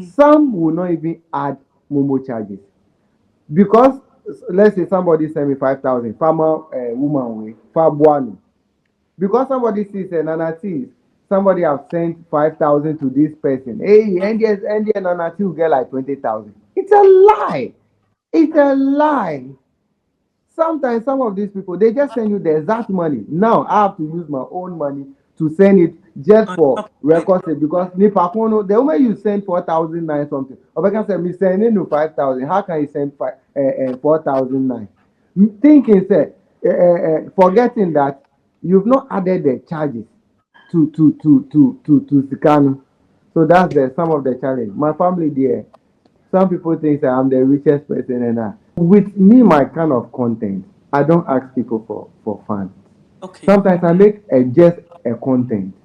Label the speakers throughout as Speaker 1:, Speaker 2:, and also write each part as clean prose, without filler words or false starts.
Speaker 1: Some will not even add Momo charges because let's say somebody send me 5,000, farmer woman way, far buanu. Because somebody sees a Nana T, somebody have sent 5,000 to this person. Hey, and the Nana T will get like 20,000. It's a lie. It's a lie. Sometimes some of these people they just send you the exact money. Now I have to use my own money to send it just
Speaker 2: On
Speaker 1: for
Speaker 2: top of it.
Speaker 1: record sake because the moment you send 4,009 something, or I can say me sending you 5,000. How can you send 4,009? Thinking say forgetting that you've not added the charges to Sikano. So that's the some of the challenge. My family there. Some people think that I'm the richest person and I. With me, my kind of content, I don't ask people for fun.
Speaker 2: Okay.
Speaker 1: Sometimes I make just a content.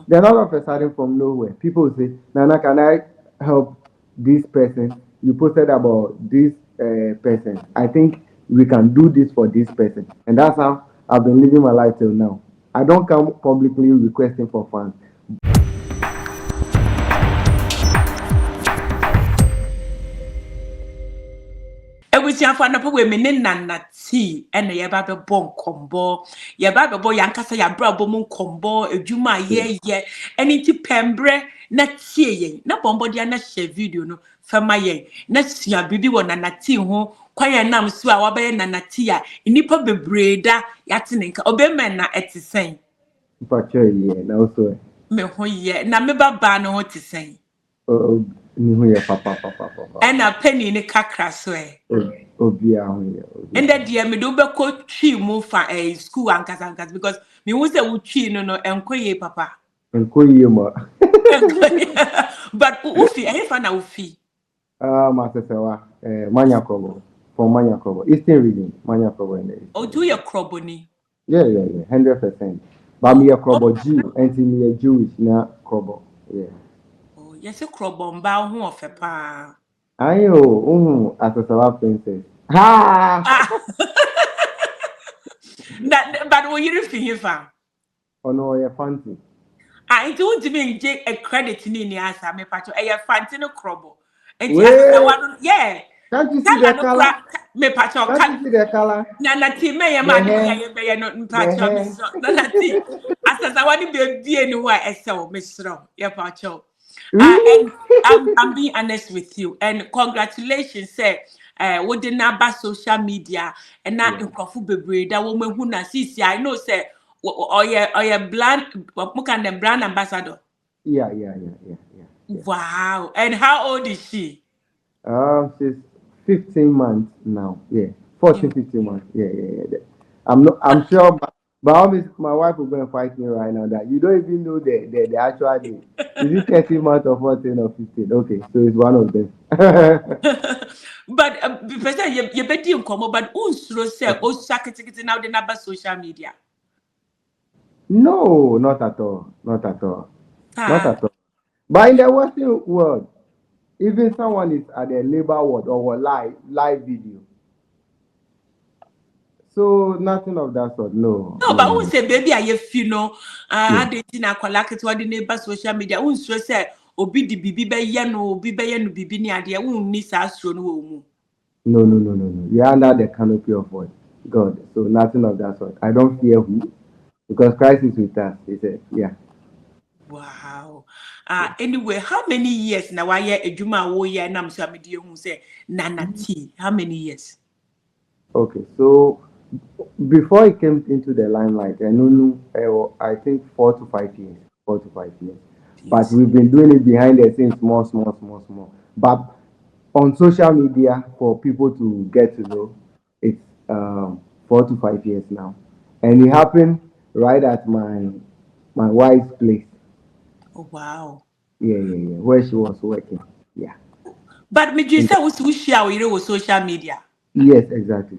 Speaker 1: Then all of a sudden from nowhere, people will say, Nana, can I help this person? You posted about this person. I think we can do this for this person. And that's how I've been living my life till now. I don't come publicly requesting for funds.
Speaker 2: Ebusiafo anɔpa wɔ me ne nana tea ɛna yɛba bɛbɔ nkɔmbɔ yɛba bɛbɔ yankasa yɛabrabɔ mu nkɔmbɔ edwuma a yɛyɛ ɛne nti pɛmbrɛ na tie yɛn na bɔmbɔdeɛ na hyɛ video no fɛma yɛn na sua biribi wɔ nana tea ho kwan yɛn nam so a wabɛyɛ nana tea a nnipa bebree da yɛate ne nka ɔbɛma na ɛte sɛn
Speaker 1: Mpacho yeah, na also
Speaker 2: me ho yɛ na me babaa no ho te sɛn
Speaker 1: ni ho yɛ papa.
Speaker 2: ɛna penny ne kakra so ɛ
Speaker 1: Obia ho yɛ
Speaker 2: and
Speaker 1: obia.
Speaker 2: that dear me do be ko twi mu fa school ankasa ankasa because me hu say wo twi no enkoye papa
Speaker 1: Nko yie ma.
Speaker 2: but ufi e fa na ufi
Speaker 1: Masesewa Manya Krobo from Manya Krobo Eastern region Manya Krobo in the East.
Speaker 2: o do your kroboni
Speaker 1: Yeah, 100%. But me a Krobo Jew and me a Jewish na Krobo. Yeah.
Speaker 2: oh yes krobo mba ho ofe pa
Speaker 1: Ayo, Asesewa princess. Ha!
Speaker 2: ah that but wo yiri fi hifa
Speaker 1: Oh no, you're fancy.
Speaker 2: ah it won't me nje a credit ni ni asa me pacho e fanti no krobo enti asasa
Speaker 1: Wait,
Speaker 2: wa yeah
Speaker 1: can't you see
Speaker 2: kala
Speaker 1: the
Speaker 2: no
Speaker 1: color?
Speaker 2: kra me pacho
Speaker 1: Can't you see the color?
Speaker 2: na ti me ye
Speaker 1: The
Speaker 2: ma de bia
Speaker 1: hair,
Speaker 2: ye be ye no
Speaker 1: the
Speaker 2: mpacho me
Speaker 1: hair.
Speaker 2: so na ti asasa wani be bie ni wa esel me sro ye pacho and I'm being honest with you and congratulations say we did not ba social media and not
Speaker 1: Yeah,
Speaker 2: in crofo bebre that wo mehu na sisi I know say or brand mo kan dem brand ambassador
Speaker 1: yeah.
Speaker 2: wow and how old is she
Speaker 1: She's 15 months now. Yeah, 14,
Speaker 2: in
Speaker 1: 15 months. Yeah. I'm not. I'm sure. By all means, my wife will go and fight me right now that you don't even know the actual date. Is it 13 months or 14 or 15? Okay, so it's one of them.
Speaker 2: but person you be di nkomo but unsuro say
Speaker 1: Okay.
Speaker 2: o sakitikiti now the number social media
Speaker 1: No, not at all. Not at all. Not
Speaker 2: ah
Speaker 1: at all. But in the Western world, even someone is at the labor ward or live video. So nothing of that sort. No,
Speaker 2: no,
Speaker 1: no,
Speaker 2: but
Speaker 1: no,
Speaker 2: who
Speaker 1: no.
Speaker 2: say baby are you feel no
Speaker 1: Yeah.
Speaker 2: ade ti na kwala ketwa de neighbor social media unsuro say obi di bibi be ye no obi be ye no bibi ni ade unni sa asuro no wo mu
Speaker 1: No. You're under the canopy of what? God. So nothing of that sort. I don't fear who, because Christ is with us. He said, yeah.
Speaker 2: wow anyway how many years na why edwuma wo ye na mso amede hu say nana t how many years
Speaker 1: Okay. So before he came into the limelight, I think 4 to 5 years. 4 to 5 years. But
Speaker 2: yes
Speaker 1: we've been doing it behind the scenes, small. But on social media, for people to get to know, it's 4 to 5 years now. And it happened right at my wife's place.
Speaker 2: oh wow
Speaker 1: Yeah, where she was working. Yeah.
Speaker 2: but me just
Speaker 1: In
Speaker 2: say we share with social media
Speaker 1: yes, exactly.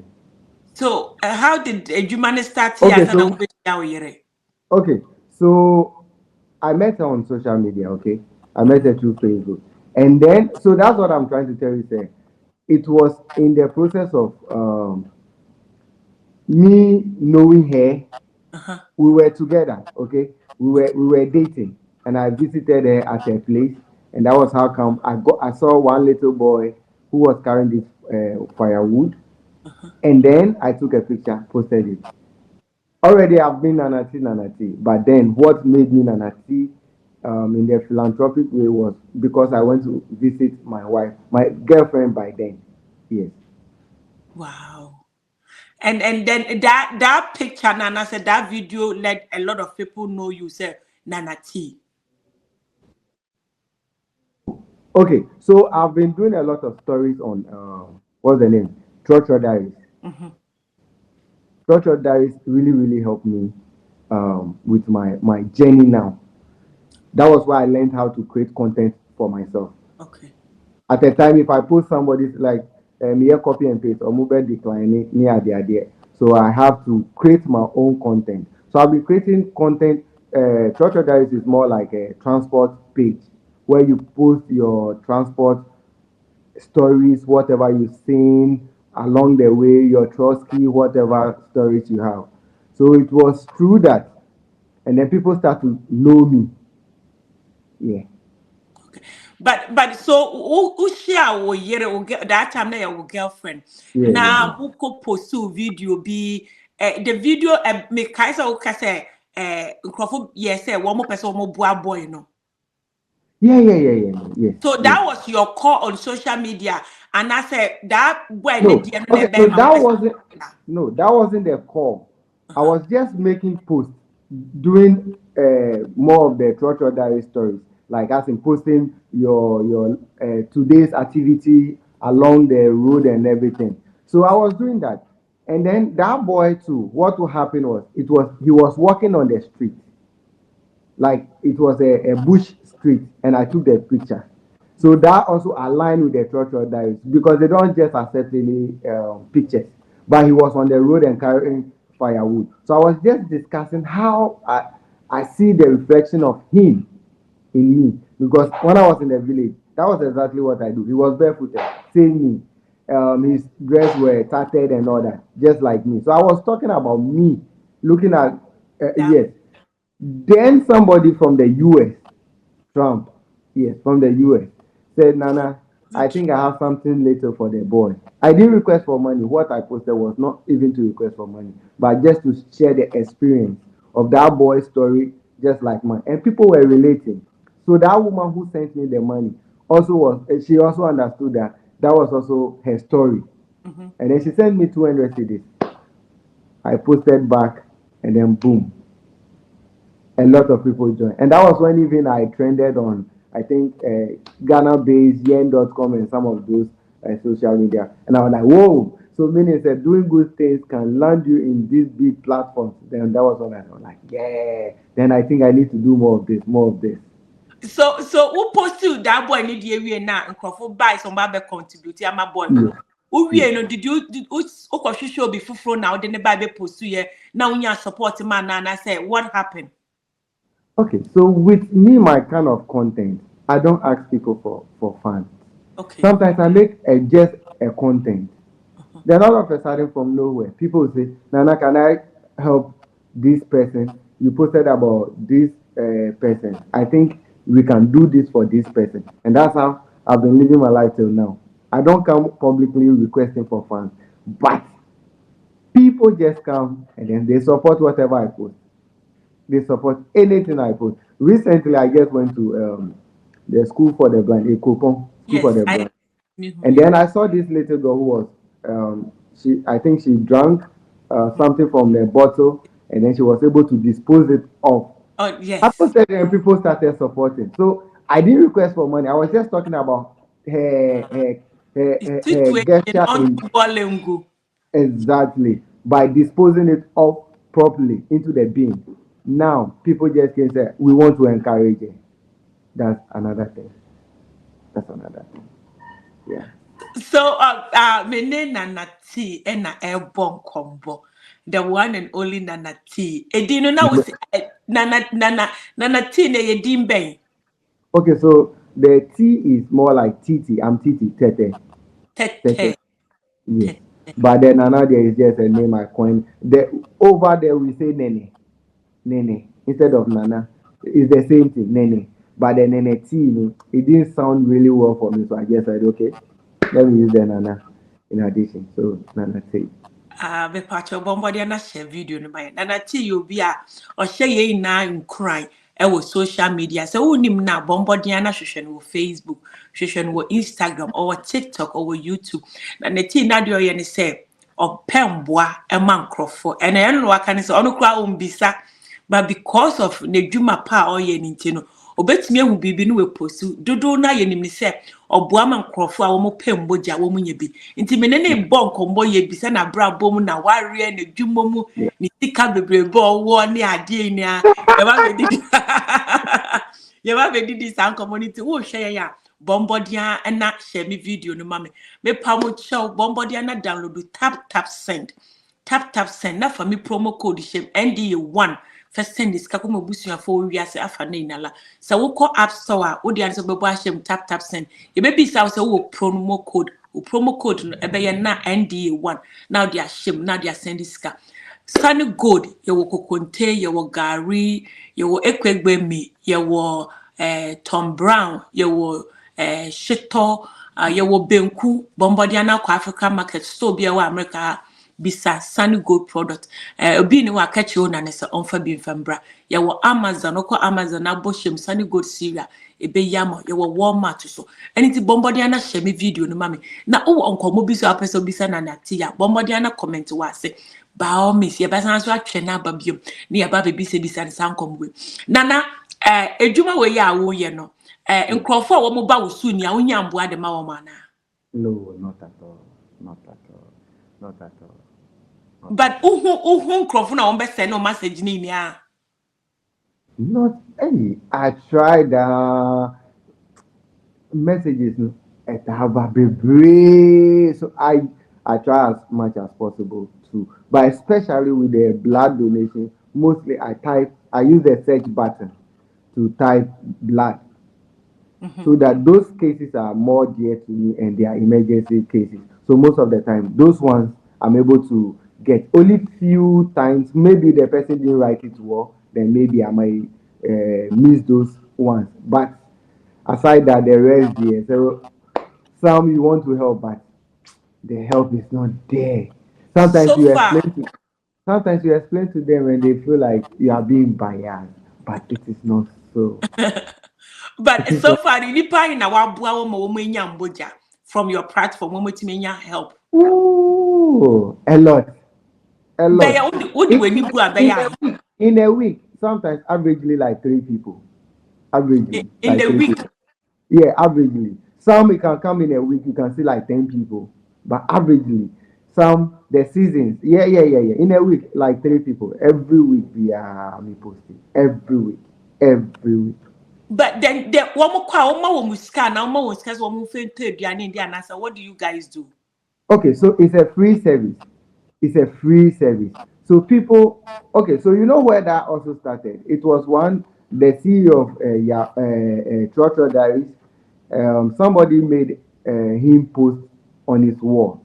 Speaker 2: so how did edwuma start here
Speaker 1: Okay,
Speaker 2: as na
Speaker 1: so
Speaker 2: we share with
Speaker 1: okay, so I met her on social media. Okay, I met her through Facebook, and then so that's what I'm trying to tell you. Say, it was in the process of me knowing her.
Speaker 2: uh-huh
Speaker 1: We were together. Okay, we were dating, and I visited her at her place, And that was how come I saw one little boy who was carrying this firewood, and then I took a picture, posted it. Already I've been Nanati, but then what made me Nanati in the philanthropic way was because I went to visit my wife, my girlfriend by then. Yes.
Speaker 2: Wow. And then that picture, Nana said that video let a lot of people know you say Nana T.
Speaker 1: Okay, so I've been doing a lot of stories on what's the name? Trotro Diaries. Trotro Diaries really helped me with my journey now. That was why I learned how to create content for myself.
Speaker 2: Okay.
Speaker 1: At the time, if I post somebody's like mere copy and paste or move decline near the idea, so I have to create my own content. So I'll be creating content. Trotro Diaries is more like a transport page where you post your transport stories, whatever you've seen along the way, your Trotsky, whatever stories you have. So it was through that, and then people start to know me. Yeah.
Speaker 2: But so who share wo yere that time na your girlfriend.
Speaker 1: Yeah,
Speaker 2: Now who could post video be the video me kaisa who ka say nkrofo yes say one more person one more boy no.
Speaker 1: Yeah. Yes.
Speaker 2: So
Speaker 1: Yes.
Speaker 2: that was your call on social media, and I said that boy
Speaker 1: No.
Speaker 2: na DM
Speaker 1: Okay.
Speaker 2: na
Speaker 1: So
Speaker 2: be
Speaker 1: that wasn't. No, that wasn't the call. I was just making posts, doing more of the Trotro Diary stories, like as in posting your today's activity along the road and everything. So I was doing that, and then that boy too. What will happen was he was walking on the street, like it was a bush street, and I took the picture. So that also aligned with the Trotro Diaries because they don't just accept any pictures. But he was on the road and carrying firewood. So I was just discussing how I see the reflection of him in me. Because when I was in the village, that was exactly what I do. He was barefooted, same me. His dress were tattered and all that, just like me. So I was talking about me, looking at, yes. Then somebody from the US, Trump, yes, from the US, said, Nana, I think I have something later for the boy. I didn't request for money. What I posted was not even to request for money, but just to share the experience of that boy's story, just like mine. And people were relating. So that woman who sent me the money also she also understood that that was also her story. And then she sent me 200 CDs. I posted back, and then boom, a lot of people joined. And that was when even I trended on, I think, Ghana-based yen.com and some of those social media. And I was like, whoa. So meaning said doing good things can land you in these big platforms. Then that was when I was like, yeah. Then I think I need to do more of this, more of this.
Speaker 2: So who posted that boy need the area now and crofo buy some baby contribute my boy. Who no did you show be full now then the Bible post here now you support man and I say what happened?
Speaker 1: Okay, so with me, my kind of content, I don't ask people for fun.
Speaker 2: Okay.
Speaker 1: Sometimes I make just a content. Then all of a sudden from nowhere, people will say, Nana, can I help this person? You posted about this person. I think we can do this for this person. And that's how I've been living my life till now. I don't come publicly requesting for funds, but people just come and then they support whatever I post. They support anything I post. Recently, I just went to the school for the blind, a coupon school for the blind. And then I saw this little girl who was, I think she drank something from the bottle, and then she was able to dispose it off.
Speaker 2: Oh, yes.
Speaker 1: I posted it and people started supporting. So I didn't request for money. I was just talking about her gesture in, exactly, by disposing it off properly into the bin. Now people just can say we want to encourage it. That's another thing. That's another thing. Yeah.
Speaker 2: So mene Nana T and na airborne combo. The one and only Nana T. Edino na was Nana T na yedim ben.
Speaker 1: Okay, so the T is more like Titi. I'm Titi Tete.
Speaker 2: Tete.
Speaker 1: Yes. But then Nana there is just a name I coined. Over there we say Nene. Nene. Instead of Nana. It's the same thing, Nene. But then NNT, it didn't sound really well for me, so I just said, okay, let me use the Nana in addition. So Nana T.
Speaker 2: Me pacho bombodi na share video no my na ti you bi a o share ye na nkran e wo social media so unim na bombodi na hwehwe no Facebook hwehwe no Instagram or TikTok or YouTube na ti na de oye ne say opemboa e man krofo e na ye no aka ne say onu kra umbisa but because of ne dwuma pa oye ni ntino obetumi ehu bibi no we post dodo na ye nim se oboa man krofo a wo mo pemboja wo mo nya bi nti menene bo nkombo ye bi se na bra bom na ware na dwuma mu ni sika bebrebe owo ne ade ni a ye ba be didi ye ba be didi san community wo hwe ya bombodia na share me video no mame me pa mo show bombodia na download tap send na for me promo code share NDA1 first send this kako mabusu afọ wiase afa na inala sa wo ko app store wo dia so bebo ahyem tap send ye be bisa so wo promo code no ebe ye na NDA1 now dia ahyem now dia send this ka Sunny Gold ye wo kokonte ye wo gari ye wo ekwegbemi ye wo Tom Brown ye wo shito ye wo benku bombodia na kwa Africa market store bia wo America bisa Sunny Gold product obi ni wa catch you na ne se onfa bi mfambra ye wo Amazon okọ Amazon na boshem Sunny Gold cereal ebe yamo ye wo Walmart so anything bombodia na share me video no mame na o onkomo bi so apeso bisa na na ti ya bombodia na comment wa se ba o miss ye ba san so atwe na ba biom ne ye ba be bisa bisa san komwe nana edwuma we ya wo ye no nkrofo wo mo ba wo su ni a wonya mboa de ma wo mana
Speaker 1: No, not at all. Not at all. Not at all.
Speaker 2: but uhu nkrofo na wo be send no message ni ni a
Speaker 1: Not any. I tried messages at Hababebre. So I try as much as possible to, but especially with the blood donation, mostly I use the search button to type blood. So that those cases are more dear to me and they are emergency cases. So most of the time, those ones I'm able to get. Only few times, maybe the person didn't write it well, then maybe I might miss those ones. But aside that, the rest there. So some you want to help, but the help is not there. Sometimes
Speaker 2: so
Speaker 1: you
Speaker 2: far
Speaker 1: explain to sometimes you explain to them and they feel like you are being biased, but it is not so.
Speaker 2: but
Speaker 1: It is
Speaker 2: so
Speaker 1: not.
Speaker 2: far ni pa na wa boa wo mo nya mboja from your platform wo mo ti nya help
Speaker 1: Ooh, a lot. A
Speaker 2: be
Speaker 1: lot.
Speaker 2: ya wo di weni bu a be
Speaker 1: In
Speaker 2: ya
Speaker 1: in a week, sometimes averagely like 3 people. Averagely
Speaker 2: in
Speaker 1: like
Speaker 2: the
Speaker 1: three
Speaker 2: week
Speaker 1: people. Yeah, averagely. Some it can come in a week, you can see like 10 people. But averagely, some the seasons, yeah. In a week, like 3 people. Every week we are me posting. Every week. Every week.
Speaker 2: but then the wo mo kwa wo ma wo musika na wo ma wo sika so wo mo fe to aduane ndi anasa what do you guys do
Speaker 1: Okay, so it's a free service. It's a free service. So people, okay, so you know where that also started? It was one, the CEO of Trotro Diaries. Somebody made him post on his wall.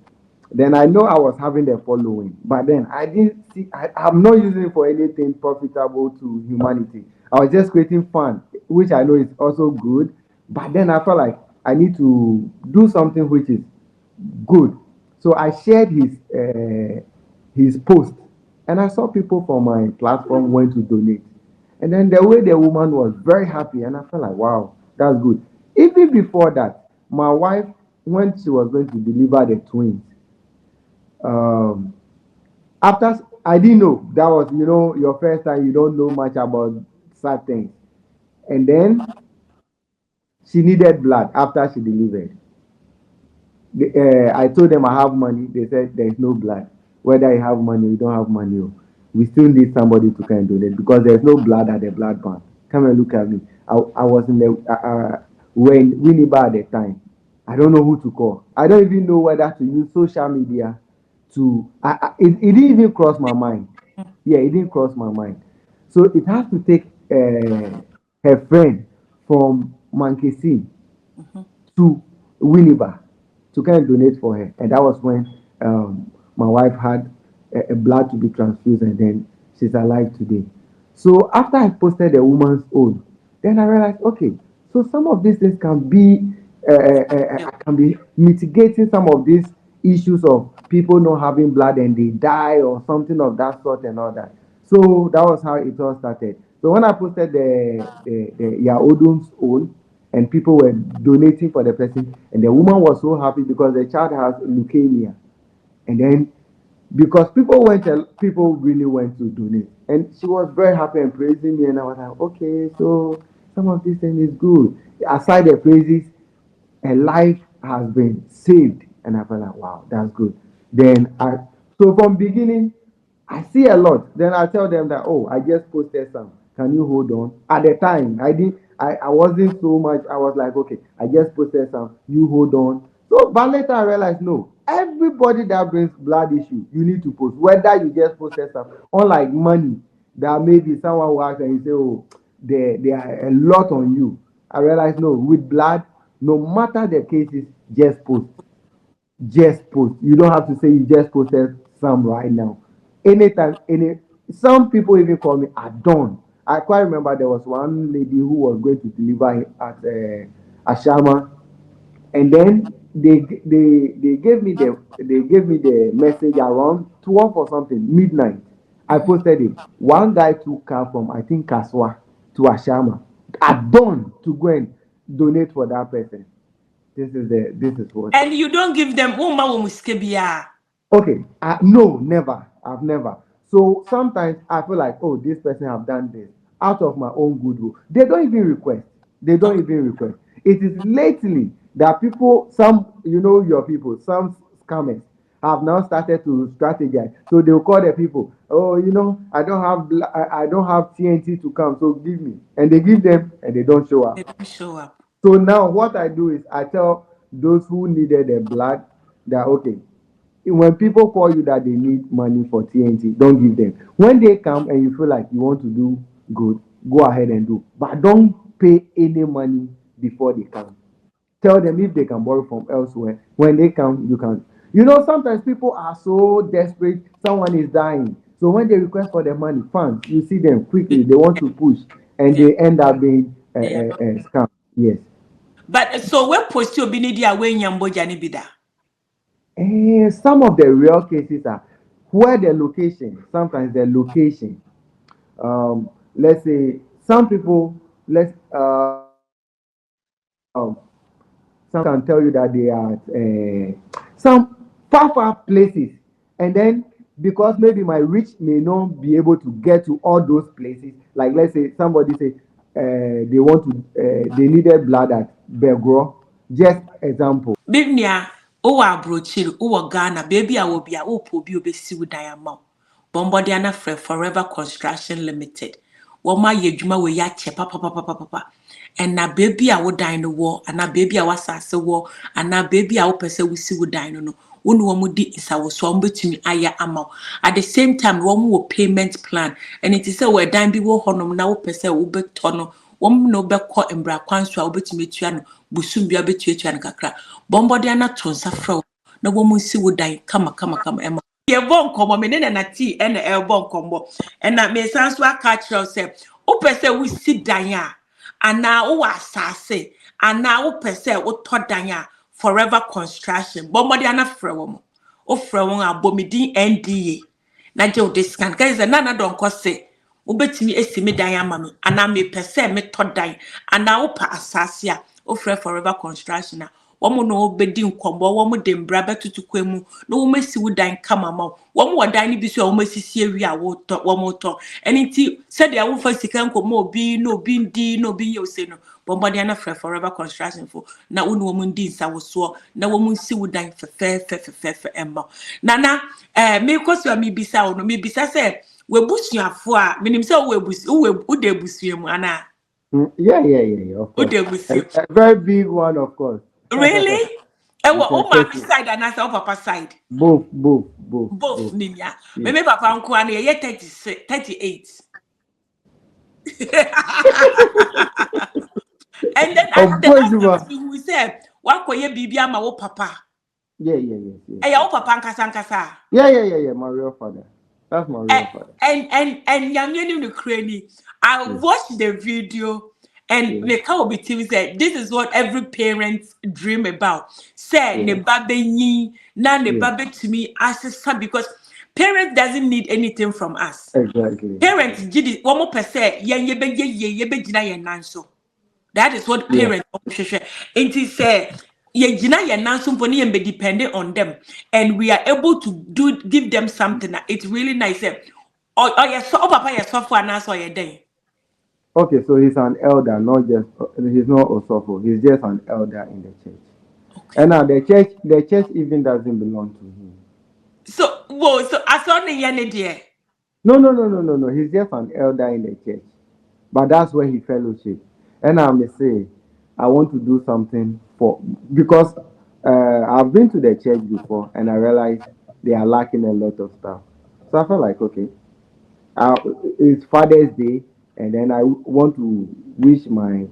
Speaker 1: Then I know I was having the following, but then I didn't see. I'm not using it for anything profitable to humanity. I was just creating fun, which I know is also good. But then I felt like I need to do something which is good. So I shared his post, and I saw people from my platform went to donate. And then the way the woman was very happy, and I felt like, wow, that's good. Even before that, my wife, when she was going to deliver the twins, um, after I didn't know that was your first time, you don't know much about such things, and then she needed blood after she delivered. I told them I have money. They said there is no blood. Whether you have money or you don't have money, we still need somebody to kind of donate because there's no blood at the blood bank. Come and look at me. I was in the when Winneba at the time. I don't know who to call. I don't even know whether to use social media to. It didn't even cross my mind. Yeah, it didn't cross my mind. So it has to take her friend from Mankesi to Winneba to kind of donate for her. And that was when my wife had a blood to be transfused, and then she's alive today. So after I posted the woman's own, Then I realized, okay, so some of these things can be mitigating some of these issues of people not having blood and they die or something of that sort and all that. So that was how it all started. So when I posted the Yaodun's own, and people were donating for the person, and the woman was so happy because the child has leukemia, and then because people really went to donate, and she was very happy and praising me, and I was like, okay, so some of this thing is good. Aside the praises, a life has been saved, and I felt like, wow, that's good. Then I so from beginning, I see a lot. Then I tell them that, oh, I just posted some. Can you hold on? At the time, I wasn't so much. I was like, okay, I just posted some. You hold on. So, but later I realized, no. Everybody that brings blood issue, you need to post. Whether you just posted some, unlike money, that maybe someone will ask and you say, oh, there are a lot on you. I realized, no. With blood, no matter the cases, just post. Just post. You don't have to say you just posted some right now. Anytime, some people even call me Adon. I quite remember there was one lady who was going to deliver at Ashama, and then they gave me the message around 12 or something midnight. I posted it. One guy took car from I think Kaswa to Ashama at dawn to go and donate for that person. This is what.
Speaker 2: And you don't give them
Speaker 1: Okay, no, never. I've never. So sometimes I feel like, oh, this person have done this out of my own goodwill. They don't even request. They don't even request. It is lately that people, some, your people, some scammers have now started to strategize. So they'll call the people, oh, I don't have TNT to come, so give me, and they give them, and they don't show
Speaker 2: they
Speaker 1: up.
Speaker 2: don't show up.
Speaker 1: So now what I do is I tell those who needed the blood that, okay, when people call you that they need money for TNT, don't give them. When they come and you feel like you want to do good, go ahead and do. But don't pay any money before they come. Tell them if they can borrow from elsewhere. When they come, you can. Sometimes people are so desperate, someone is dying. So when they request for the money, funds, you see them quickly, they want to push, and
Speaker 2: Yeah.
Speaker 1: they end up being
Speaker 2: Yeah.
Speaker 1: scam. Yes.
Speaker 2: But so when post you be need ya when yamboja ni bida.
Speaker 1: Some of the real cases are where the location, sometimes the location. Let's say some people, some can tell you that they are some far places, and then because maybe my reach may not be able to get to all those places. Like let's say somebody say they needed blood at Begro. Just example.
Speaker 2: Bibnia, o wa brochil, o wa Ghana, baby, I will be a opo bi obesi with diamond. Bombodiana Forever Construction Limited. Woma yejuma we ya che papa. And na baby I would dine the war, and na baby I was as a war, and na baby I will pese we see would dine no. One woman did is our swam between aya amount. At the same time, one more payment plan, and it is a where dine be wo honum now pese ube tono. Wɔn na wɔbɛkɔ mbra kwan so a wɔbɛtumi atua no busum bia bɛtua atua no kakra bɔmbɔde ana to nsa frɛ wo na wɔn nsi wo dan kama ɛma yɛbɔ nkɔmmɔ me ne na tea ɛna ɛbɔ nkɔmmɔ ɛna me san so aka kyerɛw sɛ wopɛ sɛ wosi dan a anaa wowɔ asase anaa wopɛ sɛ wotɔ dan a Forever Construction bɔmbɔde ana frɛ wɔn wofrɛ wɔn a bɔmidin NDA na gye wo discount kɛse sɛ nana dɔnkɔ se wobetimi esi me dan ama me ana me pese me to dan ana wo pa asase a wo frɛ Forever Construction a wɔn no obedi nkombo wɔn de mbra betutu kwemu na wɔn esi wo dan kama ma wɔn wɔ dan ni bi so a wɔn asisi awi a wɔn tɔ ɛni ti sɛ de awo fa sika nkomo obi no obi ndi no obi yɛ ose no bɔmbɔde na frɛ Forever Construction fo na wo no wɔn ndi nsa wo so na wɔn si wo dan fɛfɛɛfɛ ɛma nana me koso mi bisa wo no me bisa sɛ webusuafo a menim sɛ wo de busuamu ana
Speaker 1: Yeah. Of
Speaker 2: wo
Speaker 1: course.
Speaker 2: de busu
Speaker 1: A very big one, of course.
Speaker 2: really
Speaker 1: You
Speaker 2: ewo
Speaker 1: can
Speaker 2: o ma
Speaker 1: check it.
Speaker 2: side and o papa side both ninya
Speaker 1: Yes.
Speaker 2: me papa nko ana ye 38 and then
Speaker 1: Of
Speaker 2: the
Speaker 1: course,
Speaker 2: last
Speaker 1: you are.
Speaker 2: time we said wakoye bibi ama wo papa
Speaker 1: Yes.
Speaker 2: e ya wo papa nkasa
Speaker 1: Yeah. My real father. That's my real father.
Speaker 2: and yamye ni no krani I watched the video And the cow be TV said, this is what every parent dream about. Say ne babe ni na ne babe to me as a son, because parents doesn't need anything from us.
Speaker 1: Exactly.
Speaker 2: Parents did one more per se, ye jina ye nanso. That is what parents share. It is say ye jina ye nanso for be dependent on them, and we are able to give them something. It's really nice. Or yes, so papa yes software now so ye day.
Speaker 1: Okay, so he's an elder, not just he's not Osofo. He's just an elder in the church.
Speaker 2: Okay.
Speaker 1: And now the church even doesn't belong to him.
Speaker 2: So whoa, so I saw the yene dear.
Speaker 1: No. He's just an elder in the church. But that's where he fellowship. And I may say, I want to do something for because I've been to the church before and I realized they are lacking a lot of stuff. So I felt like, okay, uh, it's Father's Day, and then I want to wish my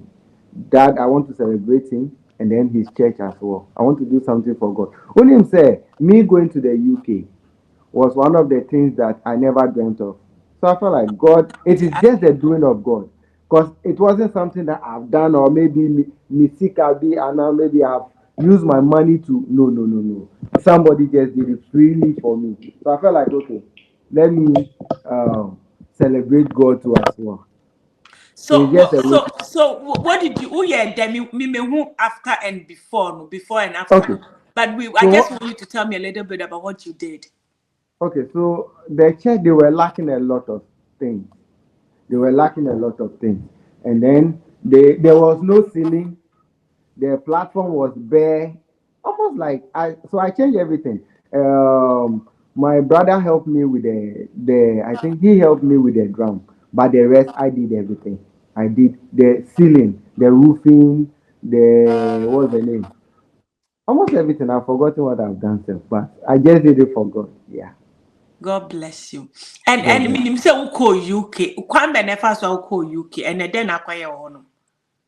Speaker 1: dad. I want to celebrate him, and then his church as well. I want to do something for God. Only him say me going to the UK was one of the things that I never dreamt of. So I felt like God, it is just the doing of God. Because it wasn't something that I've done or maybe me seek I'll be and now maybe I've used my money to no. Somebody just did it freely for me. So I felt like okay, let me celebrate God too as well. So it's
Speaker 2: So
Speaker 1: just a way.
Speaker 2: what did you? Oh yeah, then me who after and before, no, before and after.
Speaker 1: Okay.
Speaker 2: But I
Speaker 1: So
Speaker 2: just
Speaker 1: what
Speaker 2: want you to tell me a little bit about what you did.
Speaker 1: okay, so the church they were lacking a lot of things. They were lacking a lot of things. And then there was no ceiling. The platform was bare. Almost like I changed everything. My brother helped me with the I think he helped me with the drum, but the rest I did everything. I did the ceiling, the roofing, the what's the name? Almost everything. I've forgotten what I've done, sir, but I just did it for God. Yeah.
Speaker 2: God bless you. And
Speaker 1: God bless.
Speaker 2: minim say we call UK. Kwan be nefa so we call UK. And then akwaye ho no.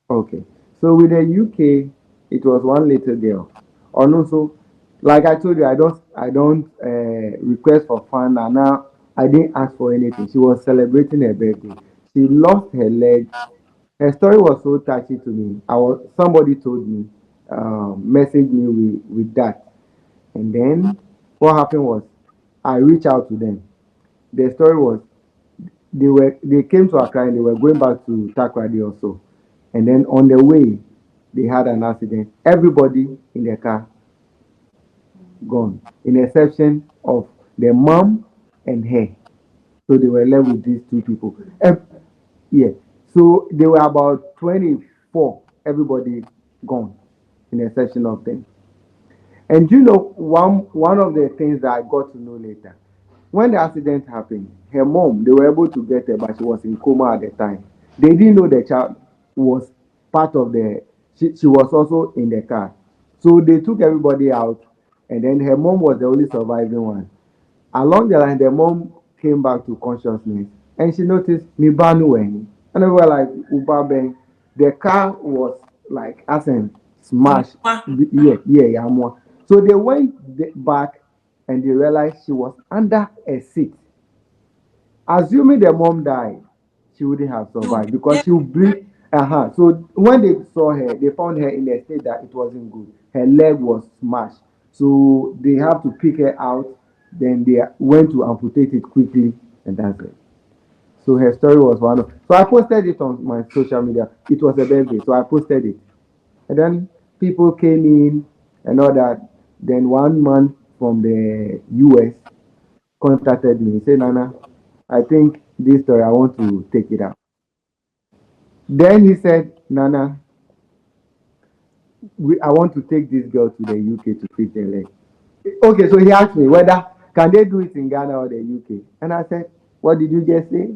Speaker 1: Okay. So with the UK, it was one little girl. And also, like I told you, I don't request for fun and now I didn't ask for anything. She was celebrating her birthday. She lost her leg. Her story was so touchy to me. Somebody told me, messaged me with that. And then what happened was I reached out to them. The story was they came to Accra and they were going back to Takrady also. And then on the way, they had an accident. Everybody in the car gone, in exception of the mom and her. So they were left with these two people. Yeah. So they were about 24. Everybody gone, in exception of them. And you know, one of the things that I got to know later, when the accident happened, her mom, they were able to get her, but she was in coma at the time. They didn't know the child was part of she was also in the car. So they took everybody out, and then her mom was the only surviving one. Along the line, the mom came back to consciousness, and she noticed me banuweni. And they were like, Uba Ben, the car was like, as in, smashed. Yeah. More. So they went back and they realized she was under a seat. Assuming the mom died, she wouldn't have survived because
Speaker 2: Yeah.
Speaker 1: she would breathe. So when they saw her, they found her in a state that it wasn't good. Her leg was smashed. So they have to pick her out. Then they went to amputate it quickly, and that's it. So her story was one of. So I posted it on my social media. It was a birthday, so I posted it. And then people came in and all that. Then one man from the US contacted me. He said, Nana, I think this story, I want to take it out. Then he said, Nana, I want to take this girl to the UK to fix her leg. Okay, so he asked me whether can they do it in Ghana or the UK. And I said, what did you just say?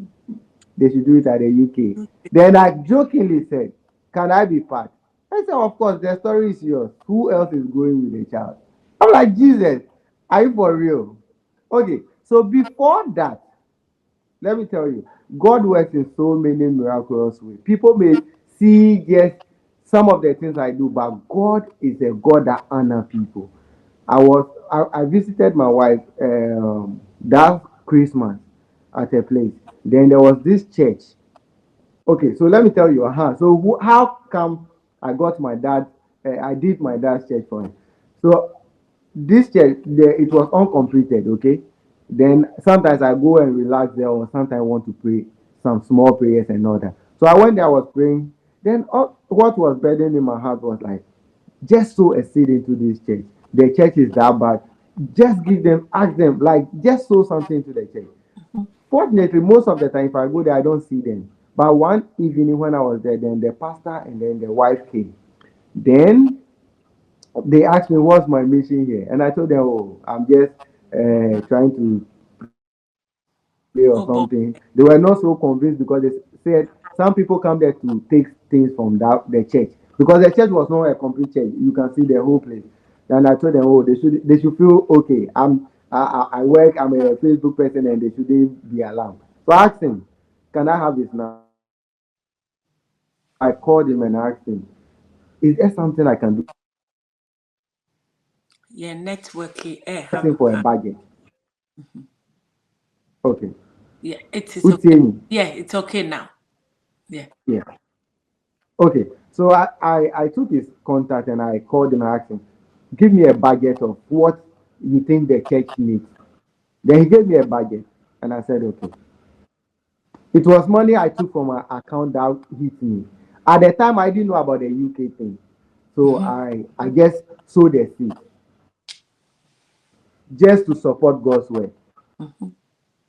Speaker 1: They should do it at the UK. Then I jokingly said, can I be part? I said, of course, the story is yours. Who else is going with the child? I'm like, Jesus, are you for real? Okay, so before that, let me tell you, God works in so many miraculous ways. People may see, yes, some of the things I do, but God is a God that honor people. I visited my wife that Christmas at a place. Then there was this church. Okay, so let me tell you. So how come I got my dad? I did my dad's church for him. So this church, it was uncompleted. Okay, then sometimes I go and relax there, or sometimes I want to pray some small prayers and all that. So I went there, I was praying. Then what was burdening in my heart was like, just sow a seed into this church. The church is that bad. Just give them, ask them, like just sow something into the church. Fortunately, most of the time, if I go there, I don't see them. But one evening when I was there, then the pastor and then the wife came. Then they asked me, "What's my mission here?" And I told them, "Oh, I'm just trying to play or
Speaker 2: Oh, boy.
Speaker 1: something." They were not so convinced because they said some people come there to take things from the church because the church was not a complete church. You can see the whole place. And I told them, "Oh, they should feel okay. I work. I'm a Facebook person, and they shouldn't be alarmed." So I asked him, "Can I have his number?" I called him and asked him, "Is there something I can do?"
Speaker 2: Yeah, networking.
Speaker 1: Asking for a budget. Okay.
Speaker 2: Yeah, it is
Speaker 1: Who's
Speaker 2: okay.
Speaker 1: saying?
Speaker 2: Yeah, it's okay now. Yeah.
Speaker 1: Yeah. Okay. So I took his contact and I called him and asked him, "Give me a budget of what you think the church needs." Then he gave me a budget and I said, "Okay." It was money I took from my account that hit me. At the time, I didn't know about the UK thing. So I just sowed a seed just to support God's work.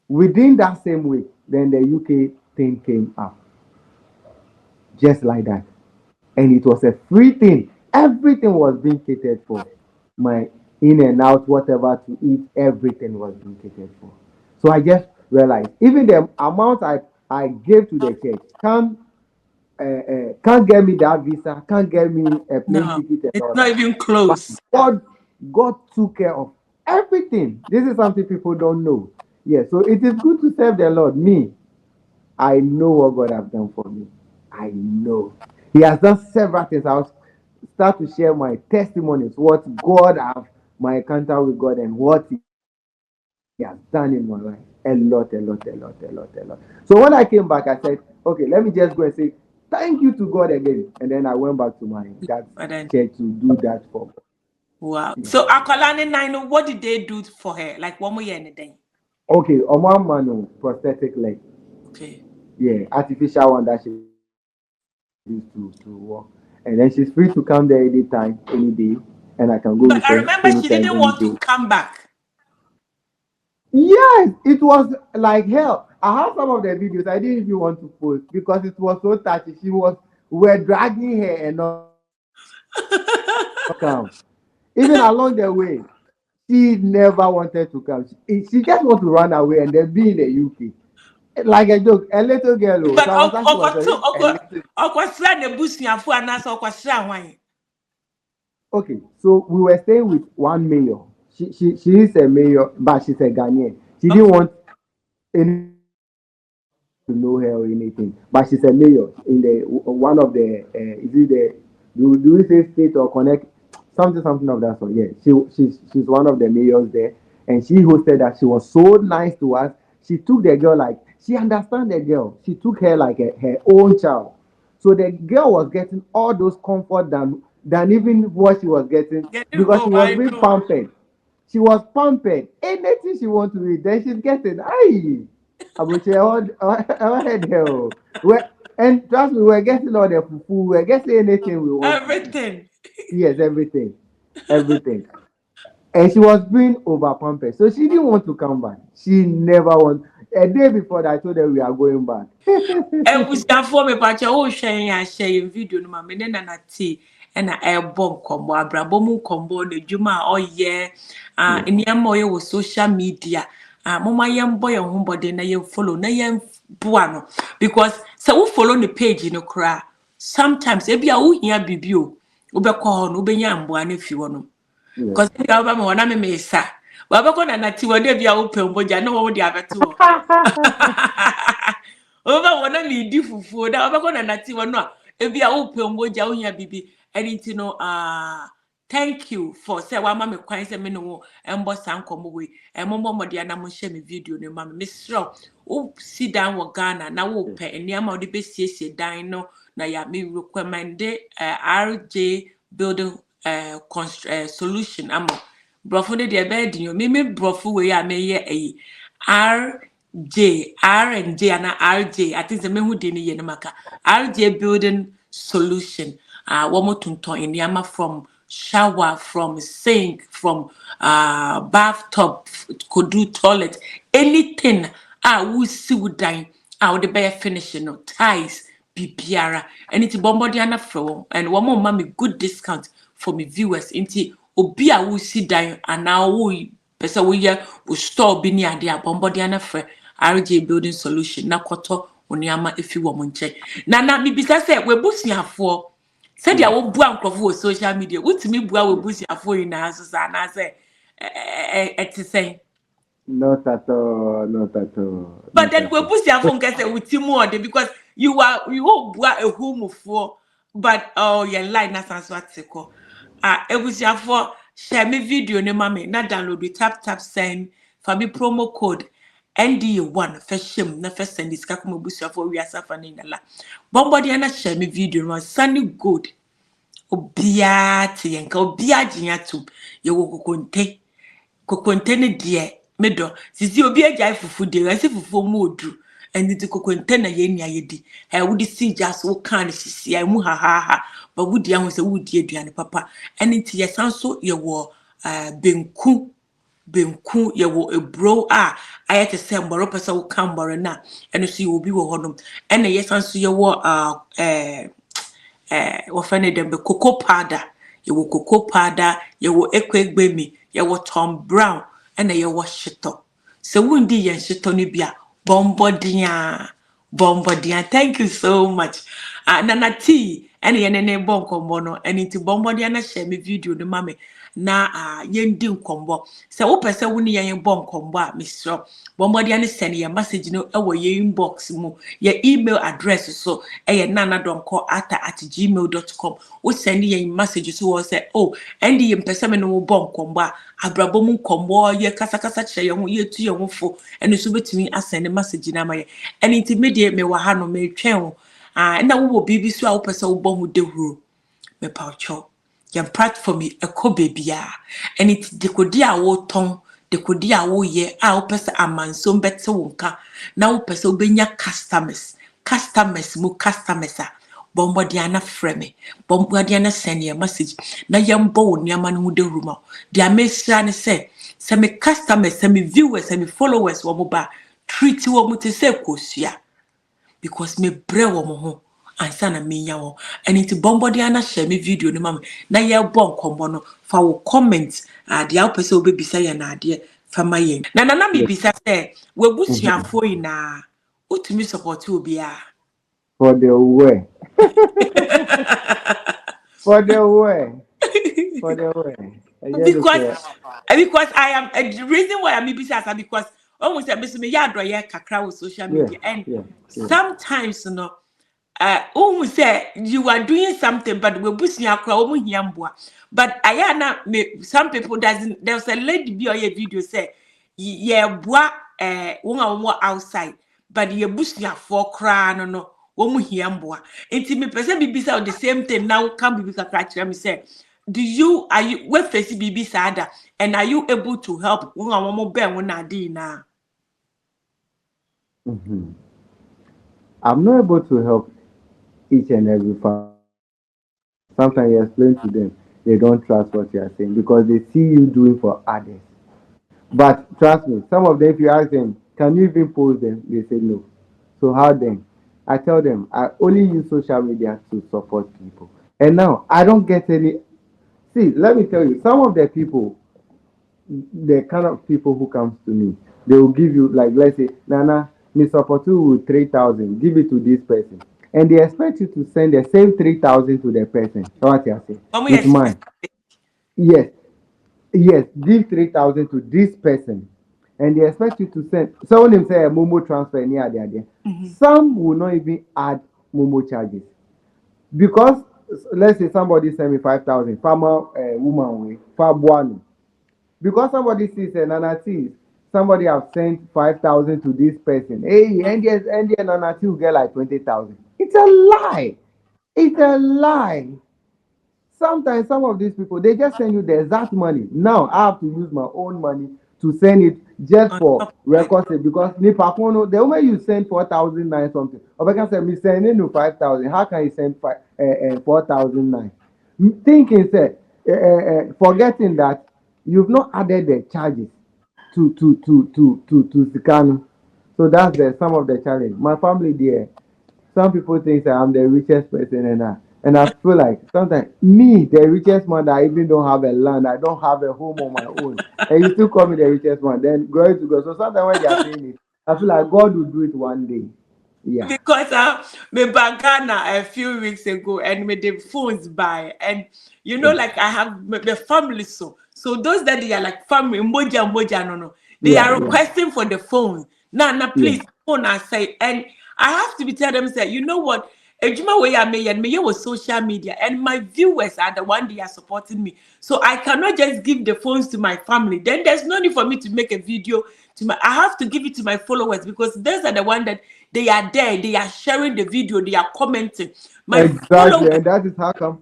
Speaker 1: Within that same week, then the UK thing came up, just like that. And it was a free thing. Everything was being catered for. My in and out, whatever to eat, everything was being catered for. So I just realized, even the amount I gave to the church can't get me that visa, can't get me a plane
Speaker 2: No,
Speaker 1: ticket and
Speaker 2: it's
Speaker 1: all
Speaker 2: not
Speaker 1: that.
Speaker 2: even
Speaker 1: But
Speaker 2: close.
Speaker 1: God took care of everything. This is something people don't know. Yeah, so it is good to serve the Lord. Me, I know what God has done for me. I know. He has done several things. I'll start to share my testimonies, what God have, my encounter with God, and what He has done in my life. A lot, a lot, a lot, a lot, a lot. So when I came back, I said, "Okay, let me just go and say thank you to God again." And then I went back to my dad's
Speaker 2: But then,
Speaker 1: church to do that for God.
Speaker 2: wow.
Speaker 1: Yeah.
Speaker 2: So Akolane Nine, what did they do for her? Like one more year and a day.
Speaker 1: Okay, Oma Manu, prosthetic leg.
Speaker 2: Okay.
Speaker 1: Yeah, artificial one that she used to work. And then she's free to come there anytime, any day. And I can go
Speaker 2: But
Speaker 1: with
Speaker 2: I
Speaker 1: her
Speaker 2: remember she
Speaker 1: anytime,
Speaker 2: didn't
Speaker 1: any
Speaker 2: want to
Speaker 1: day.
Speaker 2: come back.
Speaker 1: Yes, it was like hell. I have some of the videos I didn't even want to post because it was so touchy. We were dragging her and not come. Even along the way, she never wanted to come. She just want to run away and then be in the UK. Like a joke, a little girl. Oh.
Speaker 2: But
Speaker 1: So I was asking myself, a little.
Speaker 2: Okwasra ne busuafo anasa okwasra hwan.
Speaker 1: Okay, so we were staying with one mayor. She is a mayor, but she's a Ghanaian. She didn't
Speaker 2: Okay.
Speaker 1: want any to know her or anything. But she's a mayor in the one of the is it the do we say state or connect something of that sort. Yeah, she's one of the mayors there, and she hosted that. She was so nice to us. She took the girl like she understand the girl. She took her like her own child. So the girl was getting all those comfort than even what she was getting because
Speaker 2: Oh,
Speaker 1: she was
Speaker 2: I
Speaker 1: being
Speaker 2: know.
Speaker 1: pampered. She was pampered. Anything she want to eat, then she's getting. Aye. Abuche, all head hell. And trust me, we're getting all the fufu, we're getting anything we want to eat.
Speaker 2: Everything.
Speaker 1: Yes, everything. Everything. And she was being over pampered. So she didn't want to come back. She never want. A day before that, I told her we are going back.
Speaker 2: Ebusiafo me pacha wo hwen ya share video no ma me ne na ti na ebo nkombo abrabo mu nkombo na dwuma a oye
Speaker 1: Yeah.
Speaker 2: nneɛma oye wo social media mama yɛn bɔ yɛn ho bɔde na yɛn follow na yɛn boa no because sɛ wo follow the page no kra sometimes ebi a wo hia bibi o wo bɛkɔ hɔ no wo bɛnya mboa no fi hɔ no
Speaker 1: Yeah.
Speaker 2: because ebi a wo ba me wɔ na me sa wo bɛkɔ na ti wɔ de bia wo pɛ mbogya na wo de abɛto hɔ over one na di fufuo da obekọ na nati wono a ebi a wo pe mboja wo hia bibi anything no thank you for say wa ma me kwan say me no embo sankomo we emmo mo de na mo share me video no ma me sro o sit down wo Ghana na wo pe eniama wo de be siesie dan no na ya me recommend RJ building solution amo brofo de be di yo me brofo we ya me ye RJ R&J and RJ I think the me hu de ni ye no maka RJ building solution one more tunton in Yama from shower, from sink, from bathtub, could do toilet, anything. We see would die. The bear finishing no ties, bibiara, and it's bombodiana flow, and one more mommy good discount for me viewers. Inti obia will see die, and now we pesa we store binia dia bombodiana fre RJ building solution. Na koto onyama if you want check. Na mi bisa say we busia for. Said ya wo bua nkrofo social media wutimi bua we busiafo yi na so sa na say say
Speaker 1: Not at all, not at all.
Speaker 2: but then we busiafo nka say wutimu ode because you bua ehumufo but your line na sanso atiko ebusiafo share me video ne mama na download the tap send for me promo code NDA1 fashion na first send this kakuma busiafo we asafa ni na la bombodi na share me video no sunny good obia te yenka obia ginya tum ye wo kokonte ne de medo sisi obia jai fufu de ase fufu mu odu eni ti kokonte na ye nia ye di wudi si jas wo kan sisi ai mu ha ba wudi ahun se wudi aduane papa eni ti ye sanso ye wo benku ye wo ebro ayete se mboro pesa wo kan mboro na eno so ye obi wo honom ena ye sanso ye wo wafane dembe cocoa powder yewo cocoa powder yewo ekwegbemi yewo Tom Brown ena yewo shito se wundi yen shito ni bia bombodia thank you so much nana tea ena yenene bonkombo no eni ti bombodia na share me video no mame na yendi nkombo se wo pese woni yen bonkombo a misro bombodia ne send your message no ewo ye inbox mu your email address so nanadonko@gmail.com wo send your message so wo say endi ye pese me no bonkombo a abrabo mu nkombo ye kasa kire ye ho ye tu ye ho fo eni so betimi asend message na ma ye eni ti media me wa ha no me twen na wo bibi so a wo pese wo bo hu dehuro me paucho your platform eko bebia and it dekodi a wo ton dekodi a wo ye a wo pese amanso mbete wonka na wo pese obenya customers mu customers bombodi na frame bombodi na send your message na yembo woni ama no de ruma dia mesra ne say me customers me viewers me followers wo mo ba treat wo mo te se kosua because me bre wo mo ho ansa na menya wo and it bombodi na share me video no mam na ye bon kombo no fa wo comment ade a pese obebisa ye na ade fama ye na me bisa say we busuafo yi na utumi support obi a
Speaker 1: for the way for the way
Speaker 2: because I am the reason why I'm bisa because almost me ya do ye kakra with social media and sometimes say you are doing something but we busia kra omu hiamboa but ayana some people doesn't there's a lady be on your video say ye boa won outside but ye busia for kra no omu hiamboa enti me person bibisa the same thing now come bibisa kra kira me say are you we face bibisa ada and are you able to help won mo ben won adi na
Speaker 1: I'm not able to help each and every family. Sometimes you explain to them, they don't trust what you are saying because they see you doing for others. But trust me, some of them, if you ask them, can you even post them? They say no. So how then? I tell them, I only use social media to support people. And now, I don't get any... See, let me tell you, some of the people, the kind of people who comes to me, they will give you, like, let's say, Nana, me support you with 3,000, give it to this person. And they expect you to send the same 3,000 to the person. What you say? It's mine. Yes, give 3,000 to this person. And they expect you to send. Some of them say a Momo transfer near there. Some will not even add Momo charges. Because let's say somebody send me 5,000, farmer woman way, Fabuano. Because somebody sees Nana T, somebody have sent 5,000 to this person. Hey, and the Nana T will get like 20,000. It's a lie. It's a lie. Sometimes some of these people they just send you the exact money. Now I have to use my own money to send it just
Speaker 2: On
Speaker 1: for
Speaker 2: top of it.
Speaker 1: record sake because Nipakono, the moment you send 4,009 something, or can say me sending you 5,000. How can you send 4,009? Thinking say forgetting that you've not added the charges to Sikano. So that's the some of the challenge. My family there, some people think that I'm the richest person and I feel like sometimes me, the richest man that I even don't have a land, I don't have a home on my own, and you still call me the richest one. Then glory to God. So sometimes when they are saying it, I feel like God will do it one day. Yeah,
Speaker 2: Because me back Ghana a few weeks ago and me the phones by and you know like I have the family so those that they are like family moja no they
Speaker 1: yeah,
Speaker 2: are
Speaker 1: yeah,
Speaker 2: requesting for the phone now
Speaker 1: yeah.
Speaker 2: please phone I say and I have to be tell them say you know what Ejuma way I may and me with social media and my viewers are the one they are supporting me so I cannot just give the phones to my family then there's no need for me to make a video to my I have to give it to my followers because those are the one that they are there, they are sharing the video, they are commenting. My
Speaker 1: Exactly,
Speaker 2: followers,
Speaker 1: and that is how come.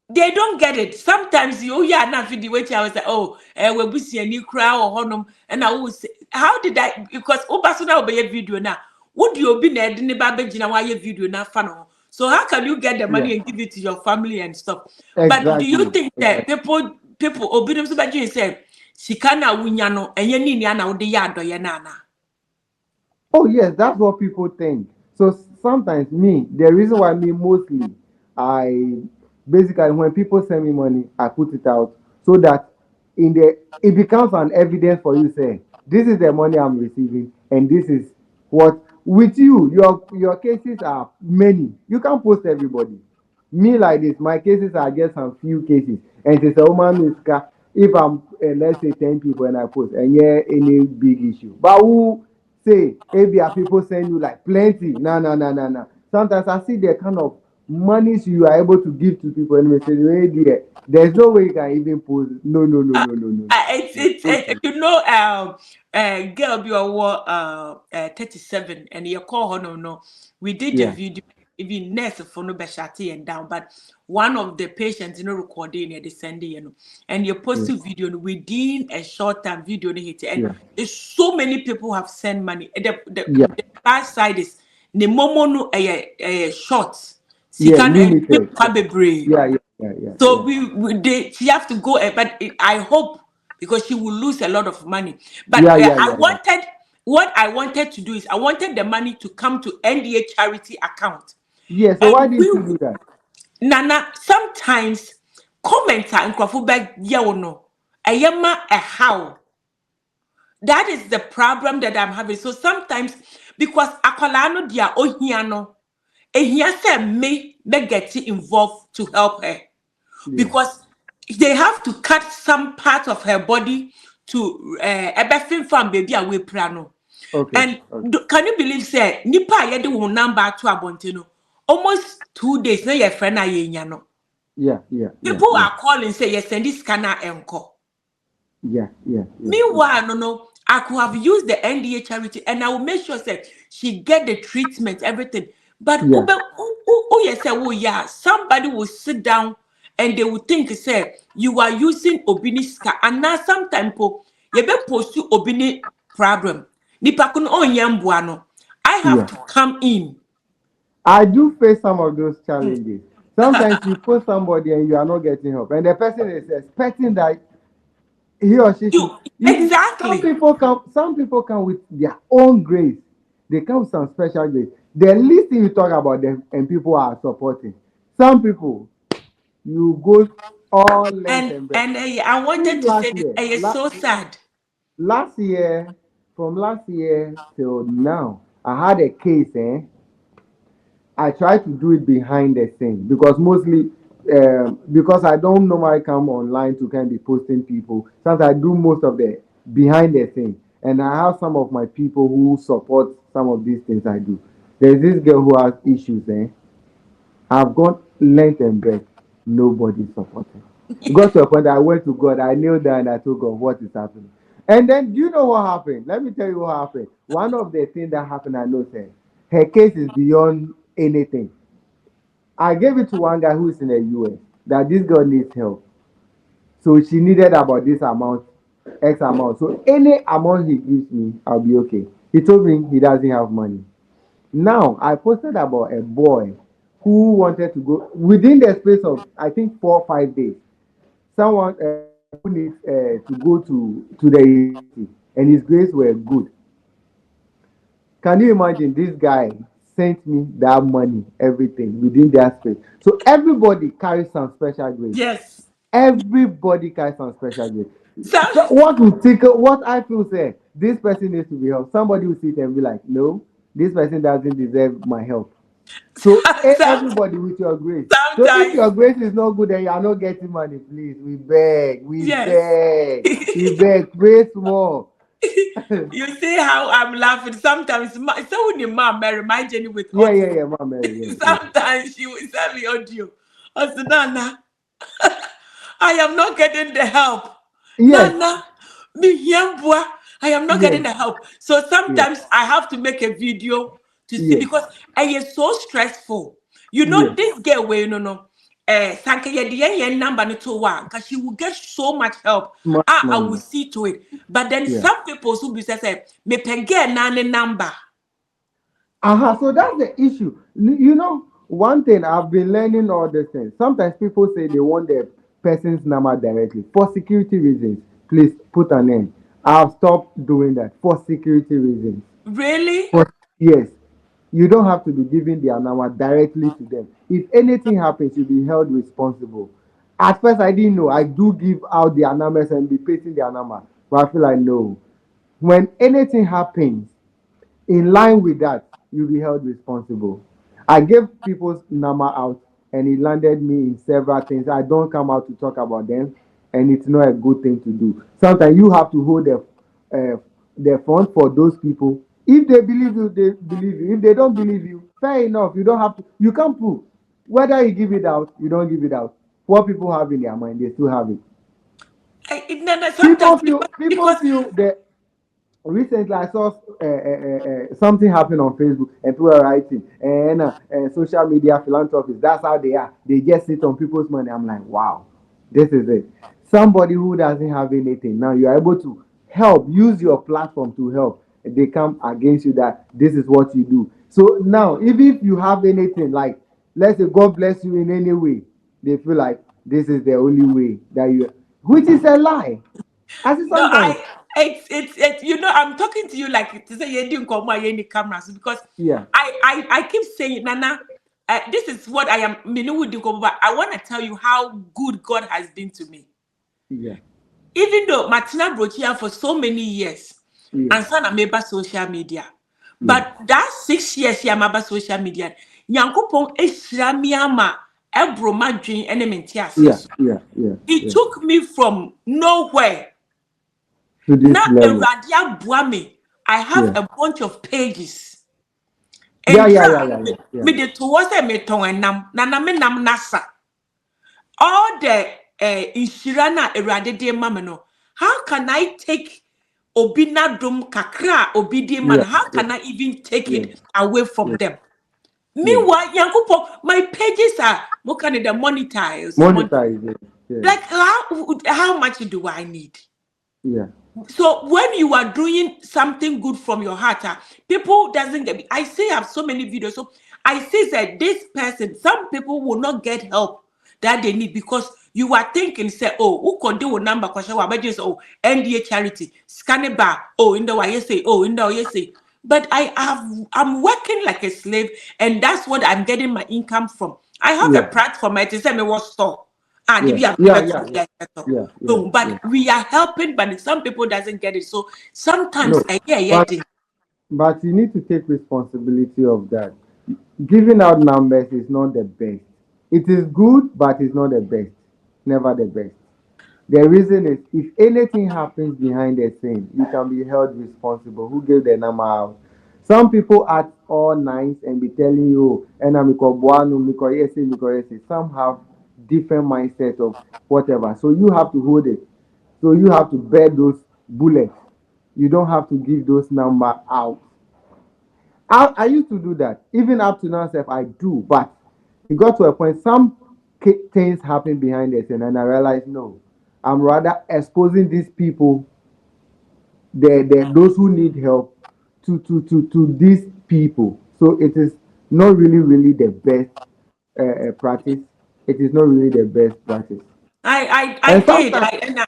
Speaker 2: they don't get it. Sometimes you yeah, not video which I was like, oh, we'll be seeing a new crowd or honum, and I will say, how did I because Obasuna obey a video now? Would you be there in the babajina why a video now funnel? So how can you get the
Speaker 1: Yeah,
Speaker 2: money and give it to your family and stuff? But do you
Speaker 1: exactly,
Speaker 2: think that
Speaker 1: exactly.
Speaker 2: people obey them so bad you say, Sikana winyano, and yenini ana ode yado yanana?
Speaker 1: Oh yes, that's what people think. So sometimes me, the reason why me mostly, I basically when people send me money, I put it out so that in the it becomes an evidence for you saying this is the money I'm receiving and this is what with you your cases are many. You can't post everybody. Me like this, my cases are just some few cases, and it's a woman miska. If I'm let's say 10 people and I post, and yeah, any big issue, but who say ABR people send you like plenty? No, no, no, no, no. Sometimes I see the kind of monies you are able to give to people, and we say, hey, dear, there's no way you can even post. No, no, no, no, no, no, no.
Speaker 2: You know, girl, you are 37, and you call her no. We did a
Speaker 1: Yeah,
Speaker 2: video, even nurse for no beshati and down, but one of the patients, recording at the Sunday, and you post
Speaker 1: yeah,
Speaker 2: a video within a short time video, and
Speaker 1: yeah,
Speaker 2: there's so many people have sent money.
Speaker 1: yeah,
Speaker 2: The bad side is the momo no short.
Speaker 1: yeah,
Speaker 2: Sikan
Speaker 1: limited. Yeah,
Speaker 2: kwabebre.
Speaker 1: yeah, yeah, yeah, yeah,
Speaker 2: So
Speaker 1: yeah.
Speaker 2: she have to go, but I hope because she will lose a lot of money. But
Speaker 1: Yeah, yeah,
Speaker 2: I
Speaker 1: yeah, yeah.
Speaker 2: wanted what I wanted to do is I wanted the money to come to NDA charity account,
Speaker 1: Yeah, so why
Speaker 2: and
Speaker 1: didn't
Speaker 2: we
Speaker 1: you do that?
Speaker 2: Nana sometimes commenter and crofobag no a yama a how that is the problem that I'm having. So sometimes because akwalano dia ohiano, ehia say me get involved to help her
Speaker 1: Yeah.
Speaker 2: because they have to cut some part of her body to ebefin from baby away prano.
Speaker 1: Okay.
Speaker 2: And
Speaker 1: Okay.
Speaker 2: can you believe say nipa yede wo number to abontino almost 2 days na your friend ayenya no.
Speaker 1: Yeah, yeah, yeah,
Speaker 2: People
Speaker 1: yeah,
Speaker 2: are calling say yes send this scanner enko.
Speaker 1: yeah, yeah, yeah, yeah.
Speaker 2: Meanwhile, no, I could have used the NDA charity and I will make sure that she get the treatment, everything. But
Speaker 1: Yeah.
Speaker 2: yes, oh yeah, somebody will sit down and they will think, say, you are using Obiniska. And now sometimes you be pursue Obini problem. Nipa kun on yambuano. I have
Speaker 1: Yeah.
Speaker 2: to come in.
Speaker 1: I do face some of those challenges. Sometimes you post somebody and you are not getting help, and the person is expecting that he or she should.
Speaker 2: You
Speaker 1: You see,
Speaker 2: exactly.
Speaker 1: some people come with their own grace. They come with some special grace. The least thing you talk about them and people are supporting. Some people, you go all length and breadth.
Speaker 2: I wanted
Speaker 1: Since
Speaker 2: to
Speaker 1: last
Speaker 2: say this,
Speaker 1: year,
Speaker 2: it's so sad.
Speaker 1: last year, from last year till now, I had a case, I try to do it behind the scene because mostly because I don't normally come online to kind of be posting people. Sometimes I do most of the behind the scene, and I have some of my people who support some of these things I do. There's this girl who has issues, I've gone length and breadth. Nobody supported. It got to a point that I went to God. I kneeled down and I told God, what is happening? And then, do you know what happened? Let me tell you what happened. One of the things that happened, I know, said, her case is beyond anything. I gave it to one guy who is in the US that this girl needs help. So she needed about this amount, X amount. So any amount he gives me, I'll be okay. He told me he doesn't have money. Now I posted about a boy who wanted to go within the space of I think 4 or 5 days. Someone who needs to go to the university, and his grades were good. Can you imagine? This guy sent me that money, everything within that space. So everybody carries some special grace.
Speaker 2: Yes.
Speaker 1: Everybody carries some special grace.
Speaker 2: So,
Speaker 1: So what will tickle? What I feel say this person needs to be helped. Somebody will sit and be like, no, this person doesn't deserve my help. So
Speaker 2: some,
Speaker 1: everybody with your grace. So if
Speaker 2: sometimes,
Speaker 1: your grace is not good and you are not getting money, please, we beg,
Speaker 2: yes.
Speaker 1: we beg, pray more.
Speaker 2: You see how I'm laughing. Sometimes, so when your mom married my Jenny with
Speaker 1: Yeah,
Speaker 2: autism,
Speaker 1: yeah, yeah, Mama Mary, yeah, yeah.
Speaker 2: sometimes she will send me audio. I said, Nana, I am not getting the help.
Speaker 1: Yes,
Speaker 2: Nana, me yambua, I am not
Speaker 1: yes,
Speaker 2: getting the help. So
Speaker 1: yes,
Speaker 2: sometimes I have to make a video to see
Speaker 1: yes,
Speaker 2: because I is so stressful. You know,
Speaker 1: yes.
Speaker 2: this girl way, no. Sanke ye number no to one because she will get so much help.
Speaker 1: Much
Speaker 2: Ah, I will
Speaker 1: money.
Speaker 2: see to it. But then
Speaker 1: Yeah.
Speaker 2: some people who be say, me penge nane number.
Speaker 1: So that's the issue. You know, one thing I've been learning all these things. Sometimes people say they want the person's number directly for security reasons. Please put an end. I've stopped doing that for security reasons.
Speaker 2: Really?
Speaker 1: For yes, you don't have to be giving their number directly to them. If anything happens, you'll be held responsible. At first, I didn't know. I do give out their numbers and be pasting their number, but I feel like no. When anything happens, in line with that, you'll be held responsible. I gave people's number out and it landed me in several things. I don't come out to talk about them, and it's not a good thing to do. Sometimes you have to hold the front for those people. If they believe you, they believe you. If they don't believe you, fair enough. You don't have to, you can't prove. Whether you give it out, you don't give it out. What people have in their mind, they still have it.
Speaker 2: Sometimes because,
Speaker 1: People feel that recently I saw something happen on Facebook and people are writing and social media philanthropists. That's how they are. They just sit on people's money. I'm like, wow, this is it. Somebody who doesn't have anything now, you are able to help. Use your platform to help. They come against you that this is what you do. So now, even if you have anything, like let's say God bless you in any way, they feel like this is the only way that you, which is a lie. I see
Speaker 2: no,
Speaker 1: sometimes.
Speaker 2: it's you know, I'm talking to you like to say you didn't come any cameras because
Speaker 1: Yeah,
Speaker 2: I keep saying, Nana, this is what I am but I want to tell you how good God has been to me.
Speaker 1: yeah,
Speaker 2: Even though Martina Brochia for so many years
Speaker 1: yeah.
Speaker 2: and son ameba social media.
Speaker 1: Yeah,
Speaker 2: But that 6 years ya maba social media, Yankopon Eshramiama Ebroma dream element
Speaker 1: yeah,
Speaker 2: yes.
Speaker 1: yeah, yeah,
Speaker 2: It
Speaker 1: yeah.
Speaker 2: took me from nowhere.
Speaker 1: To this
Speaker 2: Now
Speaker 1: level.
Speaker 2: Eradia Buame, I have
Speaker 1: Yeah,
Speaker 2: a bunch of pages.
Speaker 1: yeah,
Speaker 2: And
Speaker 1: yeah, yeah, yeah, yeah, yeah.
Speaker 2: me the towards a meton and nana me nam nasa. All the inshirana erade de mamano. How can I take obina dum kakra obidi man?
Speaker 1: Yeah,
Speaker 2: How
Speaker 1: yeah,
Speaker 2: can I even take
Speaker 1: yeah,
Speaker 2: it away from
Speaker 1: yeah,
Speaker 2: them?
Speaker 1: yeah.
Speaker 2: Meanwhile, Yankupo, my pages are more kind of the monetize.
Speaker 1: Monetize it. Yeah,
Speaker 2: Like how much do I need?
Speaker 1: yeah,
Speaker 2: So when you are doing something good from your heart, people doesn't get me. I say I have so many videos. So I say that this person, some people will not get help that they need because you are thinking, say, oh, who could do a number question? But just NDA charity, scan it back, in the way you say, in the way you say. But I'm working like a slave, and that's what I'm getting my income from. I have a
Speaker 1: yeah,
Speaker 2: platform, it is a what store. Ah,
Speaker 1: yeah,
Speaker 2: maybe I'm
Speaker 1: yeah,
Speaker 2: better
Speaker 1: yeah,
Speaker 2: to
Speaker 1: yeah,
Speaker 2: get better.
Speaker 1: yeah, yeah,
Speaker 2: No, but
Speaker 1: yeah.
Speaker 2: we are helping, but some people doesn't get it. So sometimes
Speaker 1: No, but you need to take responsibility of that. Giving out numbers is not the best. It is good, but it's not the best. Never the best. The reason is if anything happens behind the scene, you can be held responsible. Who gave the number out? Some people act all nice and be telling you, and I'm yes. Some have different mindset of whatever. So you have to hold it. So you have to bear those bullets. You don't have to give those number out. I used to do that. Even up to now, self, I do. But it got to a point, some things happen behind the scene, and I realized, no, I'm rather exposing these people, those who need help, to these people. So it is not really the best practice. It is not really the best practice.
Speaker 2: I
Speaker 1: And
Speaker 2: did.
Speaker 1: sometimes,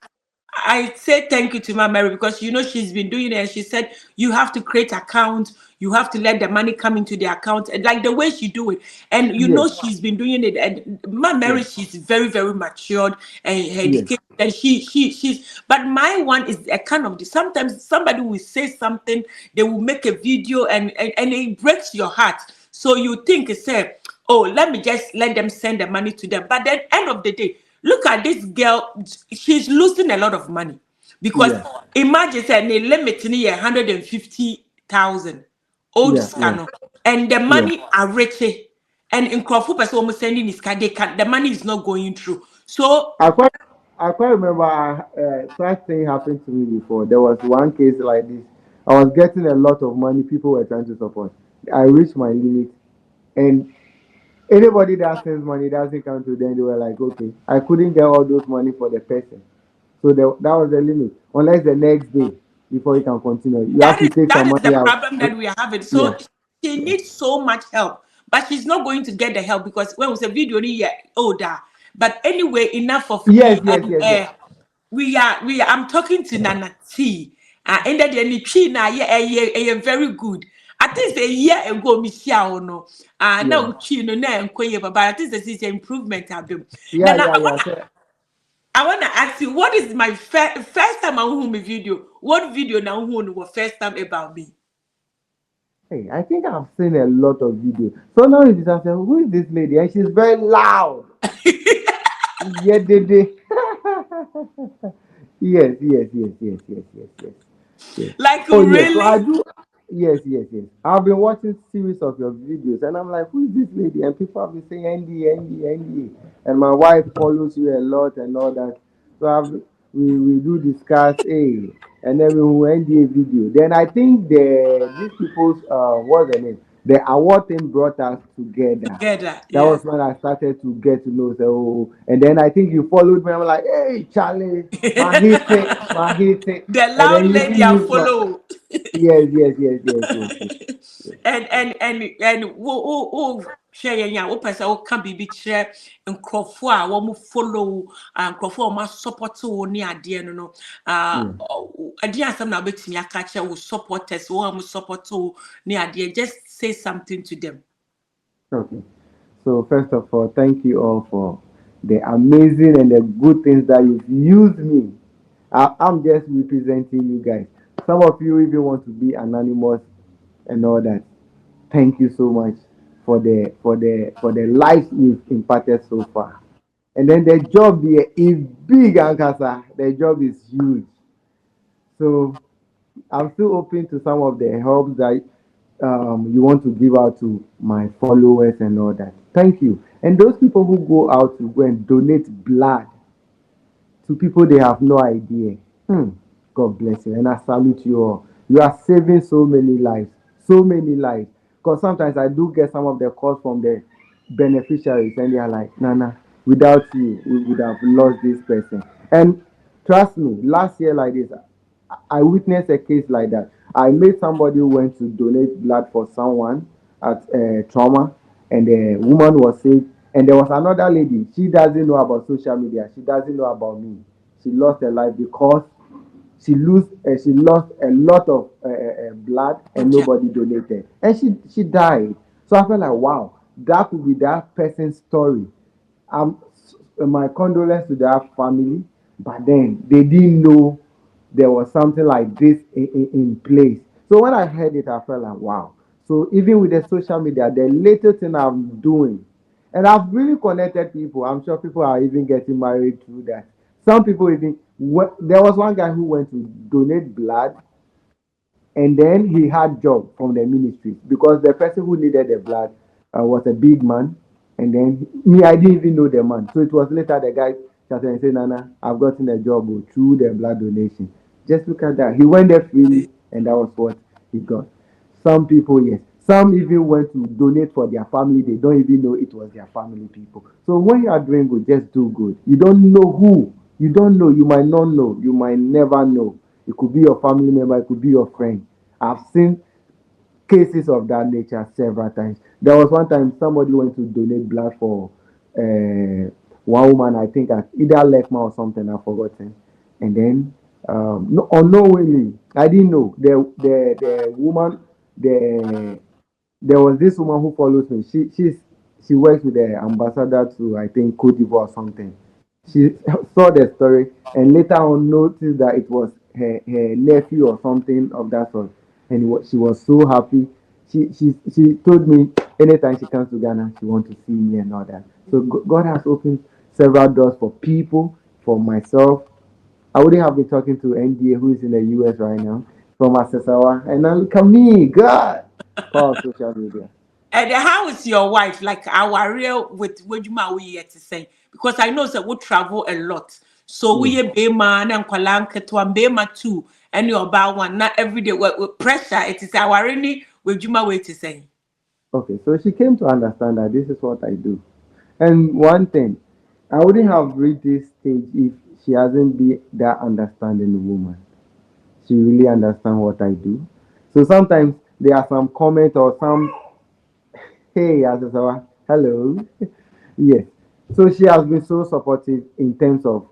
Speaker 2: I say thank you to my Mary because she's been doing it and she said you have to create account, you have to let the money come into the account and like the way she do it. And
Speaker 1: yes,
Speaker 2: she's been doing it and my
Speaker 1: yes,
Speaker 2: Mary she's very, very matured and
Speaker 1: yes,
Speaker 2: educated and she's but my one is a kind of sometimes somebody will say something, they will make a video and it breaks your heart. So you think it's oh, let me just let them send the money to them. But then end of the day, look at this girl, she's losing a lot of money. Because
Speaker 1: yeah,
Speaker 2: imagine say the limit in 150,000 old
Speaker 1: yeah, yeah,
Speaker 2: scanner and the
Speaker 1: yeah.
Speaker 2: money are rich. And in Crawford person almost sending this card, they can the money is not going through. So
Speaker 1: I quite, I quite remember such thing happened to me before. There was one case like this. I was getting a lot of money. People were trying to support. I reached my limit, and anybody that sends money doesn't come to them. They were like, okay, I couldn't get all those money for the person, so that was the limit. Unless the next day before you can continue, you have to take
Speaker 2: that
Speaker 1: some
Speaker 2: is the
Speaker 1: money out.
Speaker 2: problem that we are having.
Speaker 1: Yeah,
Speaker 2: So she
Speaker 1: yeah.
Speaker 2: needs so much help, but she's not going to get the help because when we say video yeah older. But anyway, enough of
Speaker 1: Yes,
Speaker 2: me.
Speaker 1: yes, yes, yes.
Speaker 2: We are. I'm talking to Nana T. And then the tree now yeah very good. At least a year ago, Miss Yao no.
Speaker 1: Yeah,
Speaker 2: Now she no na enkoye but at least this is improvement have been.
Speaker 1: yeah,
Speaker 2: Nana,
Speaker 1: yeah, yeah. So,
Speaker 2: I wanna ask you, what is my first time I who me video? What video now who was first time about me?
Speaker 1: hey, I think I've seen a lot of videos. So now it is I say, who is this lady? And she's very loud. Yeah, they. Yes. Yes.
Speaker 2: Like
Speaker 1: Oh yes, so I
Speaker 2: really?
Speaker 1: do. Yes. I've been watching series of your videos, and I'm like, who is this lady? And people have been saying NDA, and my wife follows you a lot and all that. So we do discuss, hey, and then we will NDA video. Then I think these people's what's the name? The award thing brought us together.
Speaker 2: Together,
Speaker 1: That
Speaker 2: yeah.
Speaker 1: was when I started to get to know. So, and then I think you followed me. I'm like, hey, Charlie, my hit it.
Speaker 2: The
Speaker 1: And then
Speaker 2: loud
Speaker 1: you
Speaker 2: lady
Speaker 1: see
Speaker 2: I
Speaker 1: me from,
Speaker 2: follow.
Speaker 1: yes.
Speaker 2: And wo share ya wo pese wo ka bibi kire nkrofo a wo mo follow nkrofo o ma support wo ni ade no no
Speaker 1: Yeah.
Speaker 2: ade asem na betimi aka kire wo supporters wo am support wo ni ade just say something to them.
Speaker 1: Okay. So first of all, thank you all for the amazing and the good things that you've used me. I'm just representing you guys. Some of you even want to be anonymous and all that. Thank you so much for the life you've imparted so far. And then the job here is big, Ankasa. The job is huge. So I'm still open to some of the help that you want to give out to my followers and all that. Thank you. And those people who go out to go and donate blood to people they have no idea. Hmm. God bless you. And I salute you all. You are saving so many lives. So many lives. Because sometimes I do get some of the calls from the beneficiaries and they are like, Nana, without you, we would have lost this person. And trust me, last year like this, I witnessed a case like that. I met somebody who went to donate blood for someone at trauma, and the woman was sick. And there was another lady. She doesn't know about social media. She doesn't know about me. She lost her life because she lost a lot of blood and
Speaker 2: Okay.
Speaker 1: nobody donated, and she died. So I felt like, wow, that could be that person's story. Um, my condolence to that family, but then they didn't know there was something like this in place. So when I heard it, I felt like, wow. So even with the social media, the little thing I'm doing, and I've really connected people. I'm sure people are even getting married through that. Some people even, there was one guy who went to donate blood, And then he had job from the ministry because the person who needed the blood was a big man. And then me, I didn't even know the man. So it was later the guy started and said, Nana, I've gotten a job through the blood donation. Just look at that. He went there freely, and that was what he got. Some people, yes. Some even went to donate for their family. They don't even know it was their family people. So when you are doing good, just do good. You don't know who. You don't know. You might not know. You might never know. It could be your family member. It could be your friend. I've seen cases of that nature several times. There was one time somebody went to donate blood for one woman, I think at either Lekma or something, I've forgotten. And then no, unknowingly, I didn't know the woman, the there was this woman who follows me. She works with the ambassador to, I think, Cote d'Ivoire or something. She saw the story and later on noticed that it was her nephew or something of that sort. And she was so happy. She told me anytime she comes to Ghana, she wants to see me and all that. So God has opened several doors for people, for myself. I wouldn't have been talking to NDA, who is in the US right now, from Asesawa. And now look at me, God, power of social media.
Speaker 2: And how is your wife? Like our real with Wejuma we yet to say because I know that we travel a lot. So
Speaker 1: Yeah.
Speaker 2: we be man and kwalanke to and bema too. And you about one not every day with pressure. It is our any Wejuma way to say.
Speaker 1: Okay, so she came to understand that this is what I do. And one thing, I wouldn't have reached this stage if she hasn't been that understanding woman. She really understands what I do. So sometimes there are some comment or some, hey, Asasawa, hello. Yes. So she has been so supportive in terms of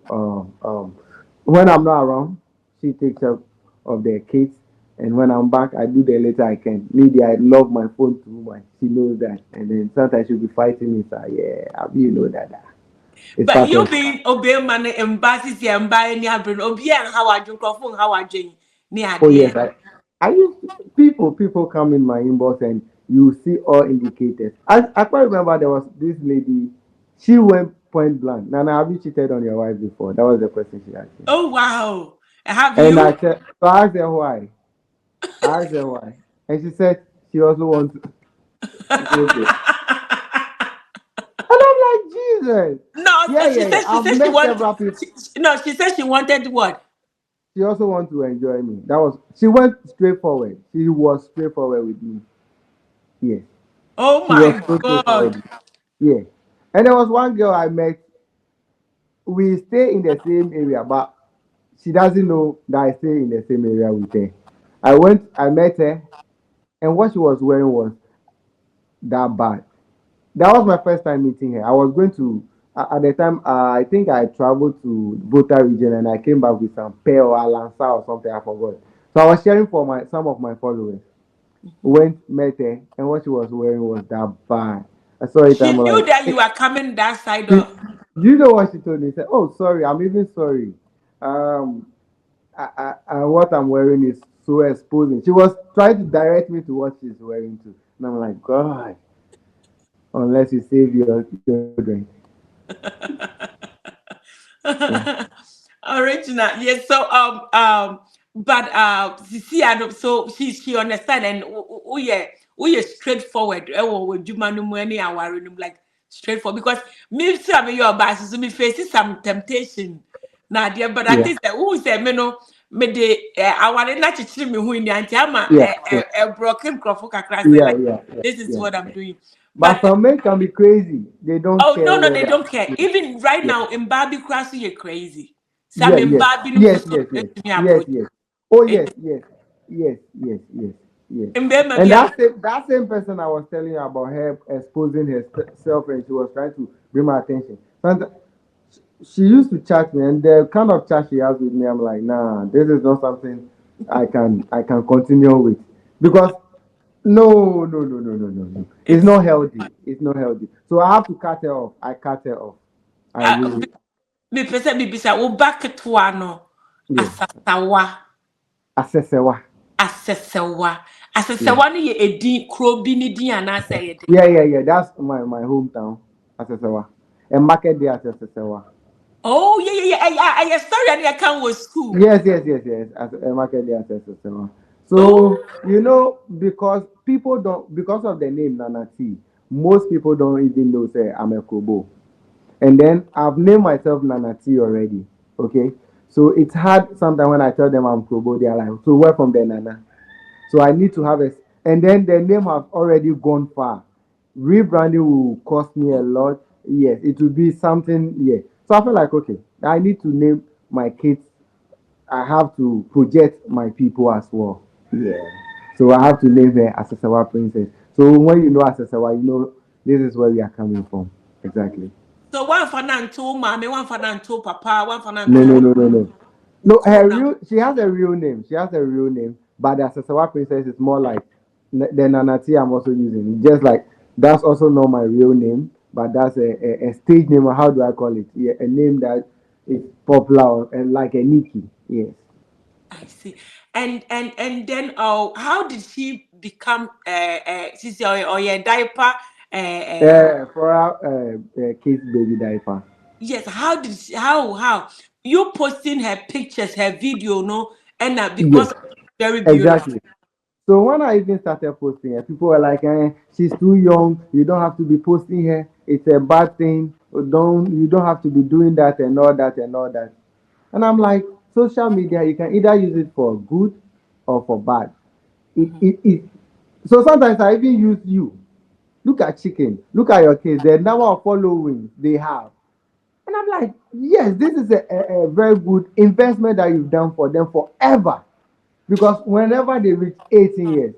Speaker 1: when I'm not around, she takes care of the kids. And when I'm back, I do the little I can. Maybe I love my phone too much. She knows that. And then sometimes she'll be fighting me. So, yeah, you know that. It's
Speaker 2: But
Speaker 1: part
Speaker 2: you
Speaker 1: of.
Speaker 2: being obey man embassies and buy any abrin obi and how I drink of how I drink near
Speaker 1: Oh,
Speaker 2: there.
Speaker 1: yes. I used to, people come in my inbox and you see all indicators. I quite remember there was this lady. She went point blank. Nana, have you cheated on your wife before? That was the question she asked me.
Speaker 2: Oh wow. Have
Speaker 1: And I
Speaker 2: you?
Speaker 1: said, so I asked her why. I asked her why. And she said she also wants to. Okay. And I'm like, Jesus.
Speaker 2: No,
Speaker 1: Yeah,
Speaker 2: she
Speaker 1: yeah, yeah.
Speaker 2: said
Speaker 1: I've
Speaker 2: she
Speaker 1: met
Speaker 2: want
Speaker 1: several people.
Speaker 2: no, she said she wanted what?
Speaker 1: She also wants to enjoy me. She went straightforward. She was straightforward with me. Yes.
Speaker 2: Oh
Speaker 1: She was
Speaker 2: my
Speaker 1: so
Speaker 2: god.
Speaker 1: straightforward. Yeah. And there was one girl I met. We stay in the same area, but she doesn't know that I stay in the same area with her. I met her, and what she was wearing was that bad. That was my first time meeting her. I was going to at the time. I think I traveled to Volta region and I came back with some pear or alansa or something. I forgot. So I was sharing for my some of my followers. Went met her and what she was wearing was that bad. I saw it.
Speaker 2: She
Speaker 1: I'm
Speaker 2: knew
Speaker 1: like,
Speaker 2: that you were coming that side
Speaker 1: do
Speaker 2: of
Speaker 1: you know what she told me? She said, "Oh, sorry. I'm even sorry. Um, what I'm wearing is so exposing." She was trying to direct me to what she's wearing to, and I'm like, God, unless you save your children. Yeah.
Speaker 2: original. Yes, so but see so she understand and we are straightforward. Would you man money and like straightforward because me see your boss so me face some temptation. Now dear, but I
Speaker 1: Yeah.
Speaker 2: think that who say me no me de our na chichiri me who in the anti ama
Speaker 1: Yeah. Yeah.
Speaker 2: a broken crofo kakra say
Speaker 1: Yeah.
Speaker 2: like
Speaker 1: Yeah. Yeah.
Speaker 2: this is
Speaker 1: Yeah.
Speaker 2: what I'm
Speaker 1: Yeah.
Speaker 2: doing.
Speaker 1: But
Speaker 2: But
Speaker 1: some men can be crazy. They don't
Speaker 2: oh no,
Speaker 1: care
Speaker 2: no, they
Speaker 1: whether.
Speaker 2: don't care.
Speaker 1: Yeah.
Speaker 2: Even right
Speaker 1: Yeah.
Speaker 2: now in Barbie crossing, you're crazy. Some
Speaker 1: Yeah.
Speaker 2: in
Speaker 1: Yes.
Speaker 2: Barbie no
Speaker 1: Yes.
Speaker 2: so
Speaker 1: Yes. Yes.
Speaker 2: me
Speaker 1: Yes.
Speaker 2: approach.
Speaker 1: Yes. Oh
Speaker 2: It
Speaker 1: yes. Yes. Yes. Yes. Yes. Yes.
Speaker 2: in Bema
Speaker 1: And
Speaker 2: be
Speaker 1: that same person I was telling you about her exposing herself and she was trying to bring my attention. Sometimes she used to chat me and the kind of chat she has with me, I'm like, nah, this is not something I can continue with. Because no. It's
Speaker 2: it's
Speaker 1: not healthy. It's not healthy. So I have to cut her off. I cut her off. I
Speaker 2: uh
Speaker 1: will.
Speaker 2: me pese me bisa wo back to ano
Speaker 1: Yeah.
Speaker 2: asasawa
Speaker 1: Asesewa.
Speaker 2: asesewa
Speaker 1: Yeah.
Speaker 2: asesewa no ye edin kro bi ni din ana say ye de.
Speaker 1: Yeah. That's my hometown. Asesewa. And market day at Asesewa.
Speaker 2: Oh yeah. I story and I can was school.
Speaker 1: Yes. As a market day at Asesewa. So, because people don't, because of the name Nana T, most people don't even know, say, I'm a Kobo. And then I've named myself Nana T already. Okay. So it's hard sometimes when I tell them I'm Kobo, they're like, so where from the Nana? So I need to have a, and then the name has already gone far. Rebranding will cost me a lot. Yes, it will be something. Yeah. So I feel like, okay, I need to name my kids. I have to project my people as well. Yeah. So I have to name her Asasawa Princess. So when you know Asasawa, you know this is where we are coming from. Exactly.
Speaker 2: So one for nanto mommy, one for nanto papa, one for
Speaker 1: No, no,
Speaker 2: nanto
Speaker 1: no, no, no. No, her
Speaker 2: kuna.
Speaker 1: real. She has a real name. She has a real name, but the Asasawa Princess is more like the Nanati I'm also using. Just like that's also not my real name, but that's a stage name. Or how do I call it? Yeah, a name that is popular and like a Nikki. Yes.
Speaker 2: I see. And then how did she become she's or your diaper
Speaker 1: For our kids baby diaper.
Speaker 2: yes, how did she, how you posting her pictures, her video, no, and
Speaker 1: Yes,
Speaker 2: because very beautiful.
Speaker 1: exactly. So when I even started posting her, people were like, she's too young. You don't have to be posting her. It's a bad thing. You don't have to be doing that and all that and all that. And I'm like, social media, you can either use it for good or for bad. It so sometimes I even use you. Look at chicken. Look at your kids. The number of followings they have. And I'm like, yes, this is a very good investment that you've done for them forever. Because whenever they reach 18 years,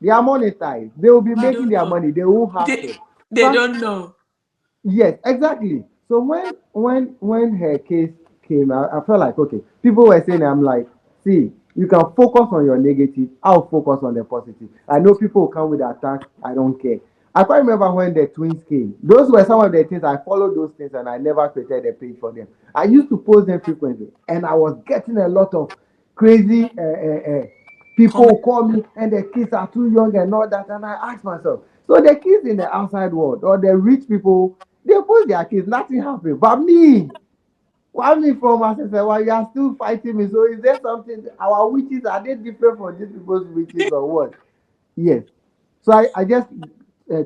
Speaker 1: they are monetized. They will be
Speaker 2: They
Speaker 1: making
Speaker 2: don't
Speaker 1: their
Speaker 2: know.
Speaker 1: money. They won't have
Speaker 2: They
Speaker 1: to.
Speaker 2: they
Speaker 1: So
Speaker 2: don't know.
Speaker 1: yes, exactly. So when her case came, I felt like okay. People were saying, I'm like, see, you can focus on your negative. I'll focus on the positive. I know people will come with attacks. I don't care. I can't remember when the twins came. Those were some of the things I followed those things and I never created a page for them. I used to post them frequently and I was getting a lot of crazy people
Speaker 2: Comment.
Speaker 1: who call me and the kids are too young and all that. And I ask myself, so the kids in the outside world or the rich people, they post their kids, nothing happens. But me, why me from us? I said, well, you are still fighting me. So is there something, our witches, are they different from these people's witches or what? Yes. So I just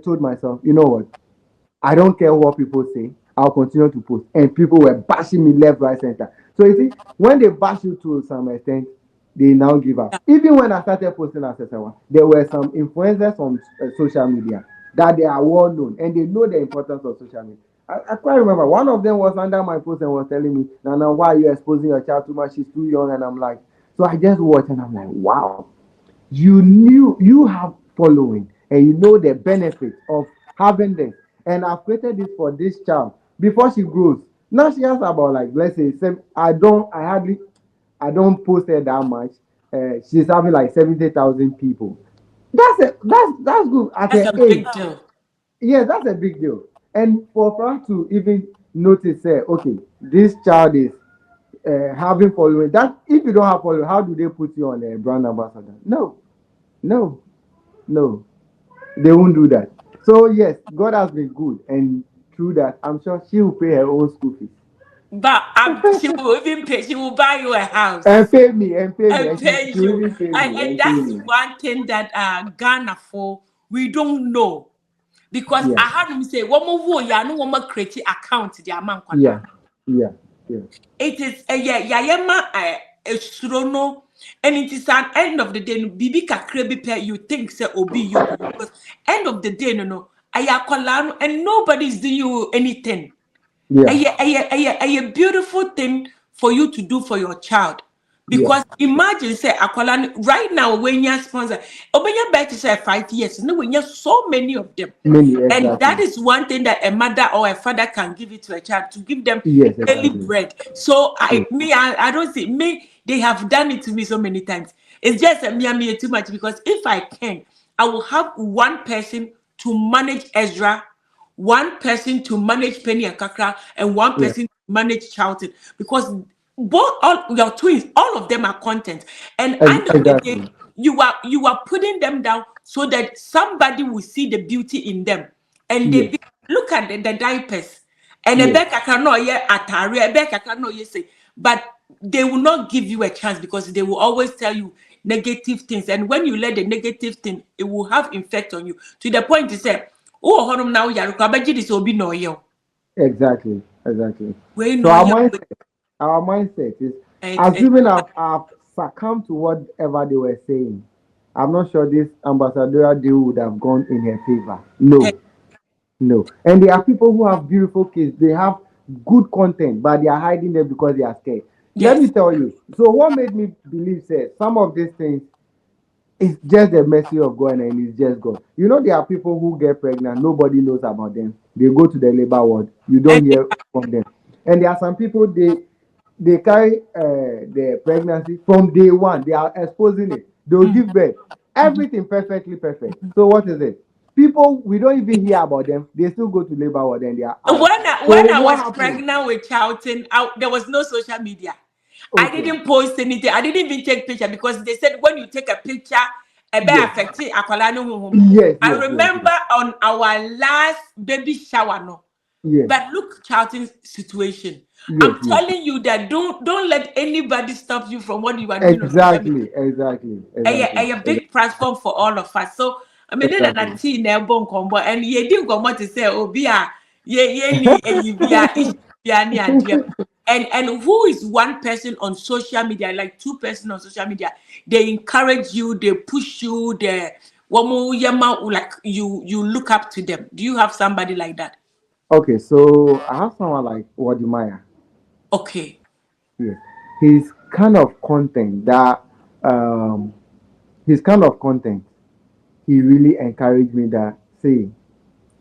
Speaker 1: told myself, you know what? I don't care what people say. I'll continue to post. And people were bashing me left, right, center. So you see, when they bash you to some extent, they now give up. Even when I started posting as SSR1, there were some influencers on social media that they are well known and they know the importance of social media. I quite remember one of them was under my post and was telling me, Nana, why are you exposing your child too much? She's too young. And I'm like, so I just watched and I'm like, wow, you have following and you know the benefits of having this. And I've created this for this child before she grows. Now she has about like let's say I don't post her that much. She's having like 70,000 people. That's good at
Speaker 2: That's
Speaker 1: her
Speaker 2: a
Speaker 1: age.
Speaker 2: big deal.
Speaker 1: Yes, that's a big deal. And for her to even notice, say, okay, this child is having following. That if you don't have following, how do they put you on a brand ambassador? No, no, no, they won't do that. So yes, God has been good, and through that, I'm sure she will pay her own school fees
Speaker 2: But she will even pay, she will buy you a
Speaker 1: and
Speaker 2: house
Speaker 1: pay me, and pay me,
Speaker 2: and
Speaker 1: and
Speaker 2: pay
Speaker 1: she will
Speaker 2: you.
Speaker 1: even pay me,
Speaker 2: And
Speaker 1: and pay
Speaker 2: that's
Speaker 1: me.
Speaker 2: one thing that Ghana for we don't know. Because
Speaker 1: Yeah,
Speaker 2: I had him say, one more ya no one more create account the amount
Speaker 1: yeah, yeah, yeah,
Speaker 2: it is a yayama a surono and it is an end of the day no bibi kakre bi pe you think say obi you because end of the day no ayakola no and nobody's doing you anything
Speaker 1: yeah,
Speaker 2: a beautiful thing for you to do for your child.
Speaker 1: yeah.
Speaker 2: Because imagine say akwala right now when you sponsor obenya bet say 5 years no when you so many of them.
Speaker 1: Many
Speaker 2: And that
Speaker 1: exactly.
Speaker 2: is one thing that a mother or a father can give it to a child to give them
Speaker 1: Yes,
Speaker 2: daily
Speaker 1: exactly.
Speaker 2: bread. So
Speaker 1: Yes,
Speaker 2: I don't see me. They have done it to me so many times. It's just a me too much because if I can, I will have one person to manage Ezra, one person to manage Penny and Kakra, and one
Speaker 1: yeah,
Speaker 2: person to manage Charlton because both all your twins, all of them are content. And end of the day,
Speaker 1: exactly.
Speaker 2: you are putting them down so that somebody will see the beauty in them, and
Speaker 1: Yes,
Speaker 2: look at the diapers. And a
Speaker 1: yes,
Speaker 2: back I cannot yet atari, a back I cannot yet say, but they will not give you a chance because they will always tell you negative things. And when you let the negative thing, it will have effect on you. To the point to say, oh, honum now this will be no yo.
Speaker 1: Exactly, exactly.
Speaker 2: We
Speaker 1: So
Speaker 2: know
Speaker 1: our
Speaker 2: you.
Speaker 1: mindset is
Speaker 2: It's
Speaker 1: assuming I've succumbed to whatever they were saying. I'm not sure this ambassadorial deal would have gone in her favor. No, no. And there are people who have beautiful kids. They have good content, but they are hiding them because they are scared. Let me
Speaker 2: yes.
Speaker 1: tell you. So what made me believe, say, some of these things it's just the mercy of God and it's just God. You know, there are people who get pregnant, nobody knows about them. They go to the labor ward, you
Speaker 2: And
Speaker 1: don't hear from them. And there are some people they carry the pregnancy from day one. They are exposing it. They'll give birth. Everything perfectly perfect. So what is it? People we don't even hear about them. They still go to labor ward and they are out. So
Speaker 2: when I
Speaker 1: what
Speaker 2: was
Speaker 1: happened?
Speaker 2: pregnant with Charlton, there was no social media. I
Speaker 1: Okay.
Speaker 2: didn't post anything. I didn't even take picture because they said when you take a picture, it may
Speaker 1: Yes.
Speaker 2: affect it.
Speaker 1: Yes.
Speaker 2: I
Speaker 1: Yes. Yes.
Speaker 2: remember on our last baby shower, no.
Speaker 1: Yes.
Speaker 2: But look, Charlton's situation.
Speaker 1: Yes.
Speaker 2: I'm
Speaker 1: Yes.
Speaker 2: telling you that don't let anybody stop you from what you are doing on social media.
Speaker 1: Exactly. Exactly.
Speaker 2: A big platform for all of us. So I mean, then
Speaker 1: Exactly.
Speaker 2: a tea never combo and ye didn't go to say, oh, be a ye ni a issue. And who is one person on social media, like two person on social media? They encourage you, they push you, they like you look up to them. Do you have somebody like that?
Speaker 1: Okay, so I have someone like Wadimaya.
Speaker 2: Okay.
Speaker 1: Yes, his kind of content that um his kind of content he really encouraged me that say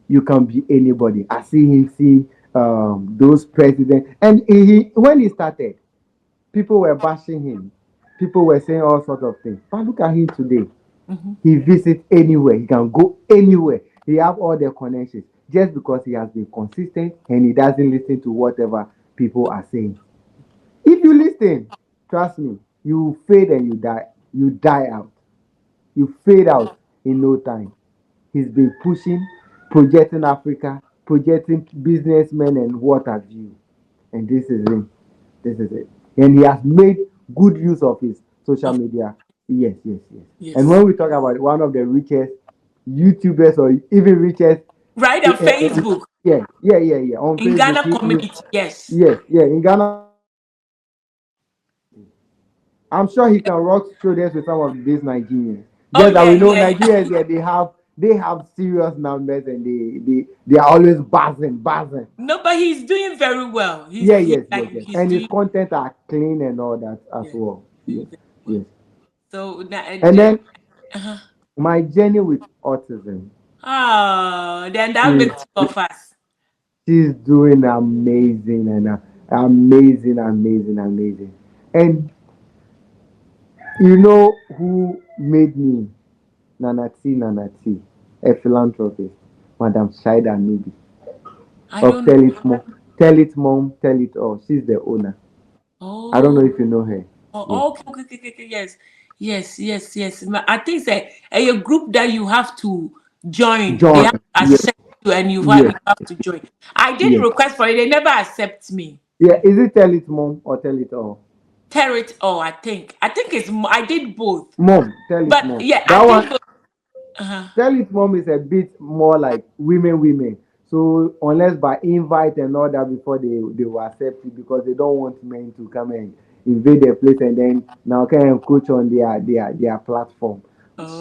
Speaker 1: you can be anybody. I see him see those presidents and when he started, people were bashing him. People were saying all sorts of things. But look at him today.
Speaker 2: Mm-hmm.
Speaker 1: He visits anywhere. He can go anywhere. He have all the connections just because he has been consistent and he doesn't listen to whatever people are saying. If you listen, trust me, you fade and you die. You die out. You fade out in no time. He's been pushing, projecting Africa, projecting businessmen and what have you. And this is it. This is it. And he has made good use of his social
Speaker 2: Of
Speaker 1: media. Yes, yes, yes. And
Speaker 2: yes.
Speaker 1: when we talk about one of the richest YouTubers or even richest,
Speaker 2: Right on Facebook.
Speaker 1: yeah, on
Speaker 2: In
Speaker 1: Facebook,
Speaker 2: Ghana community, yes.
Speaker 1: yes, yeah, in Ghana, I'm sure he can rock shoulders with some of these Nigerians.
Speaker 2: Oh
Speaker 1: Just that
Speaker 2: yeah,
Speaker 1: we know
Speaker 2: yeah.
Speaker 1: Nigerians, yeah, they have serious numbers and they are always buzzing.
Speaker 2: No, but he's doing very well.
Speaker 1: Yeah,
Speaker 2: He's
Speaker 1: yes, yes,
Speaker 2: like
Speaker 1: yes.
Speaker 2: he's
Speaker 1: And his
Speaker 2: doing
Speaker 1: content are clean and all that as
Speaker 2: yeah,
Speaker 1: well.
Speaker 2: doing
Speaker 1: Yes,
Speaker 2: very well.
Speaker 1: yes.
Speaker 2: So
Speaker 1: And then
Speaker 2: uh-huh.
Speaker 1: my journey with autism.
Speaker 2: Oh, then that
Speaker 1: She's
Speaker 2: makes two of us.
Speaker 1: she's doing amazing and amazing. And you know who made me Nana T, a philanthropist, Madam Shaida Nubi
Speaker 2: I
Speaker 1: of
Speaker 2: don't know.
Speaker 1: Tell It All. She's the owner. I don't know
Speaker 2: Oh,
Speaker 1: if you know her. Yes.
Speaker 2: okay. Yes. I think it's a group that you have to join. They
Speaker 1: John.
Speaker 2: have to
Speaker 1: Yes.
Speaker 2: accept you and
Speaker 1: Yes.
Speaker 2: you have to join. I did
Speaker 1: Yes.
Speaker 2: request for it. They never accept me.
Speaker 1: Yeah. Is it Tell It Mom or Tell It All?
Speaker 2: Tear it all, I think. I think I did both.
Speaker 1: Mom. Tell It
Speaker 2: But
Speaker 1: Mom.
Speaker 2: yeah,
Speaker 1: That
Speaker 2: I
Speaker 1: one.
Speaker 2: did both. Uh-huh.
Speaker 1: Tell It Mom is a bit more like women. So unless by invite and all that before they will accept it because they don't want men to come and invade their place and then now can encroach on their platform.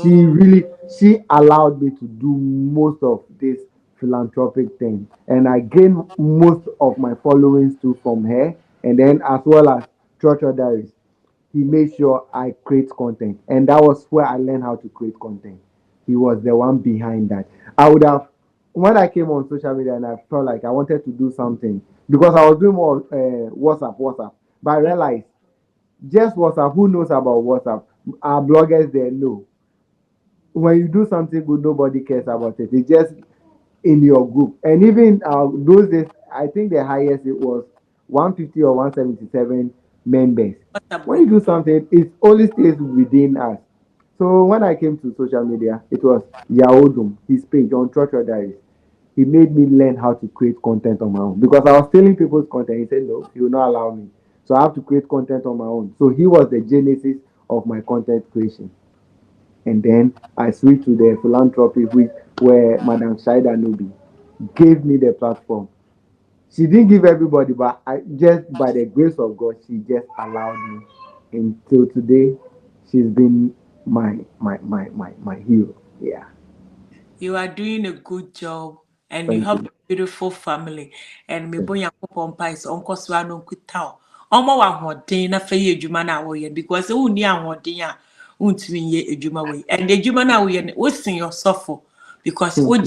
Speaker 1: She
Speaker 2: Oh.
Speaker 1: really she allowed me to do most of this philanthropic thing and I gained most of my followings too from her and then as well as Church Diaries. He made sure I create content. And that was where I learned how to create content. He was the one behind that. I would have, when I came on social media and I felt like I wanted to do something, because I was doing more WhatsApp. But I realized just WhatsApp, who knows about WhatsApp? Our bloggers, they know. When you do something good, nobody cares about it. It's just in your group. And even those days, I think the highest it was 150 or 177 members.
Speaker 2: WhatsApp
Speaker 1: When you
Speaker 2: group.
Speaker 1: do something, it only stays within us. So when I came to social media, it was Yaodum, his page on Church Diaries. He made me learn how to create content on my own because I was stealing people's content. He said, no, he will not allow me. So I have to create content on my own. So he was the genesis of my content creation. And then I switched to the philanthropy, where Madam Shaida Nubi gave me the platform. She didn't give everybody, but I just by the grace of God, she just allowed me. Until today, she's been my hero. Yeah,
Speaker 2: You are doing a good job and you
Speaker 1: thank
Speaker 2: have
Speaker 1: you.
Speaker 2: a beautiful family. And me
Speaker 1: Thank
Speaker 2: boy yankopon pa is uncle swano kuta. Omo wa hoden na fe ye adwuma na wo ye because who ni ahoden a untumi ye adwuma we. And the adwuma na wo ye we sing your suffer because
Speaker 1: you.
Speaker 2: we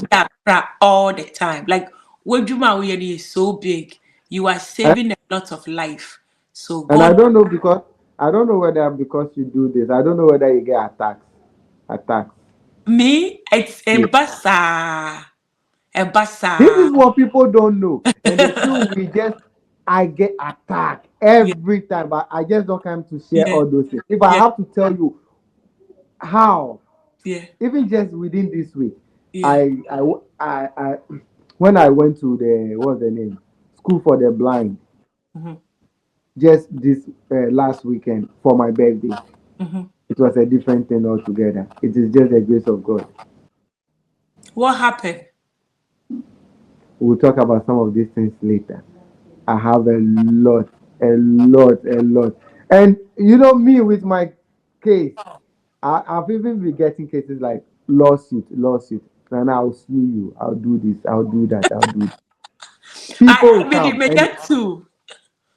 Speaker 2: cry all the time. Like what adwuma wo ye is so big. You are
Speaker 1: And
Speaker 2: saving a lot of life. So
Speaker 1: and
Speaker 2: God
Speaker 1: I don't know whether because you do this, I don't know whether you get attacks. Attacks.
Speaker 2: me it's a
Speaker 1: Yeah.
Speaker 2: basa. A
Speaker 1: This
Speaker 2: basa.
Speaker 1: is what people don't know. And they feel I get attacked
Speaker 2: Yeah,
Speaker 1: every time, but I just don't come to share
Speaker 2: yeah,
Speaker 1: all those things. If I
Speaker 2: yeah,
Speaker 1: have to tell you how,
Speaker 2: yeah,
Speaker 1: even just within this week,
Speaker 2: yeah.
Speaker 1: I when I went to what's the name? School for the Blind,
Speaker 2: Mhm,
Speaker 1: just this last weekend for my birthday.
Speaker 2: mhm.
Speaker 1: It was a different thing altogether. It is just the grace of God.
Speaker 2: What happened?
Speaker 1: We'll talk about some of these things later. I have a lot, a lot, a lot. And you know me with my case, I've even been getting cases like lawsuit, lawsuit. And I'll sue you. I'll do this. I'll do that. I'll do. People will come
Speaker 2: May
Speaker 1: and
Speaker 2: get two.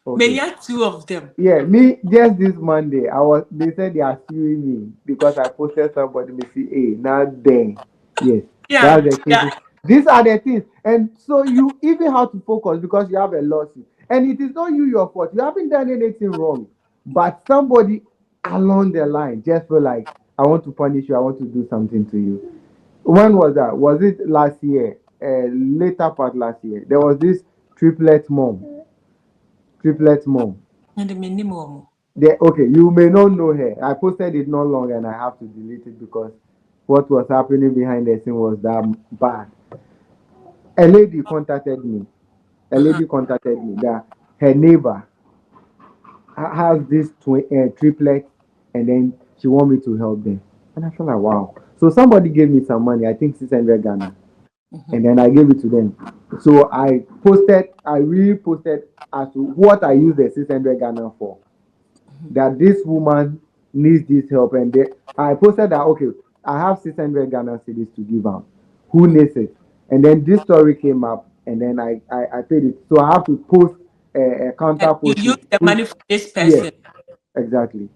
Speaker 2: May
Speaker 1: okay.
Speaker 2: get two of them.
Speaker 1: Yeah, me just this Monday, they said they are suing me because I posted somebody me see, hey, now then. Yes, that's
Speaker 2: Yeah,
Speaker 1: the
Speaker 2: yeah.
Speaker 1: cases. These are the things. And so you even have to focus because you have a lawsuit. And it is not your fault. You haven't done anything wrong. But somebody along the line just feel like I want to punish you, I want to do something to you. When was that? Was it last year? Later part last year. There was this triplet mom. Triplet mom.
Speaker 2: And the minimum.
Speaker 1: Okay, you may not know her. I posted it not long and I have to delete it because what was happening behind the scene was that bad. A lady contacted me. A
Speaker 2: Uh-huh.
Speaker 1: lady contacted me that her neighbor has this triplet and then she want me to help them. And I feel like, wow. So somebody gave me some money, I think 600 Ghana. And then I gave it to them. So I really posted as to what I use the 600 Ghana for. That this woman needs this help, and I posted that okay, I have 600 Ghana cedis to give out. Who needs it? And then this story came up, and then I paid it. So I have to post a
Speaker 2: And
Speaker 1: counter
Speaker 2: you use
Speaker 1: posting.
Speaker 2: the money for this
Speaker 1: Yes,
Speaker 2: person.
Speaker 1: exactly.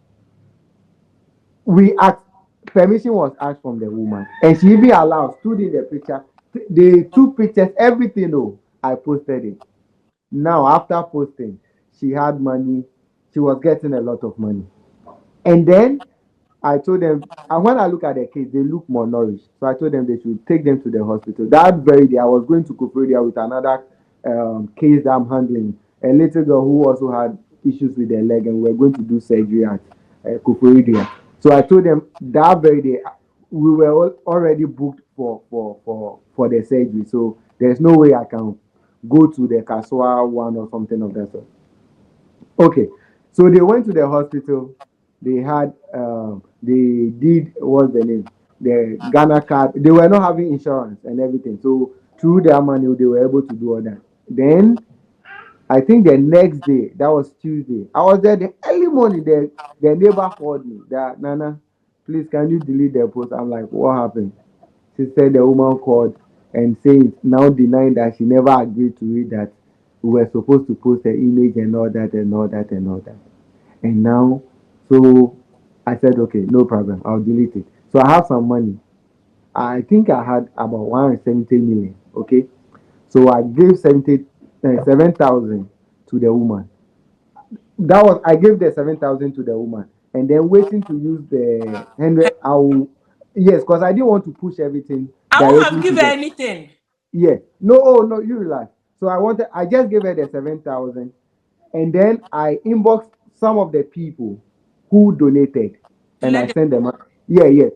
Speaker 1: We asked permission was asked from the woman, and she even allowed stood in the picture. They took pictures, everything. Oh, I posted it. Now after posting, she had money. She was getting a lot of money. And then I told them, and when I look at the case, they look more nourished. So I told them they should take them to the hospital. That very day, I was going to Kufuria with another case that I'm handling. A little girl who also had issues with her leg, and we were going to do surgery at Kufuria. So I told them that very day, we were already booked for the surgery. So there's no way I can go to the Kaswa one or something of that sort. Okay, so they went to the hospital. They did what's the name? The Ghana card. They were not having insurance and everything. So through their money, they were able to do all that. Then I think the next day, that was Tuesday. I was there the early morning. The neighbor called me. That Nana, please can you delete the post? I'm like, what happened? She said the woman called and saying now denying that she never agreed to it, that we were supposed to post her image and all that and all that and all that. And now, so I said, okay, no problem, I'll delete it. So I have some money. I think I had about 170 million. Okay, so I gave 7,000 to the woman. That was I gave the 7,000 to the woman, and then waiting to use the 100. Yes, because I didn't want to push everything
Speaker 2: I won't have
Speaker 1: directly to
Speaker 2: given
Speaker 1: the.
Speaker 2: anything.
Speaker 1: Yeah. No, oh no, you relax. So I just gave her the 7,000, and then I inboxed some of the people who donated,
Speaker 2: To
Speaker 1: and I
Speaker 2: let them
Speaker 1: sent them. Yeah, yeah.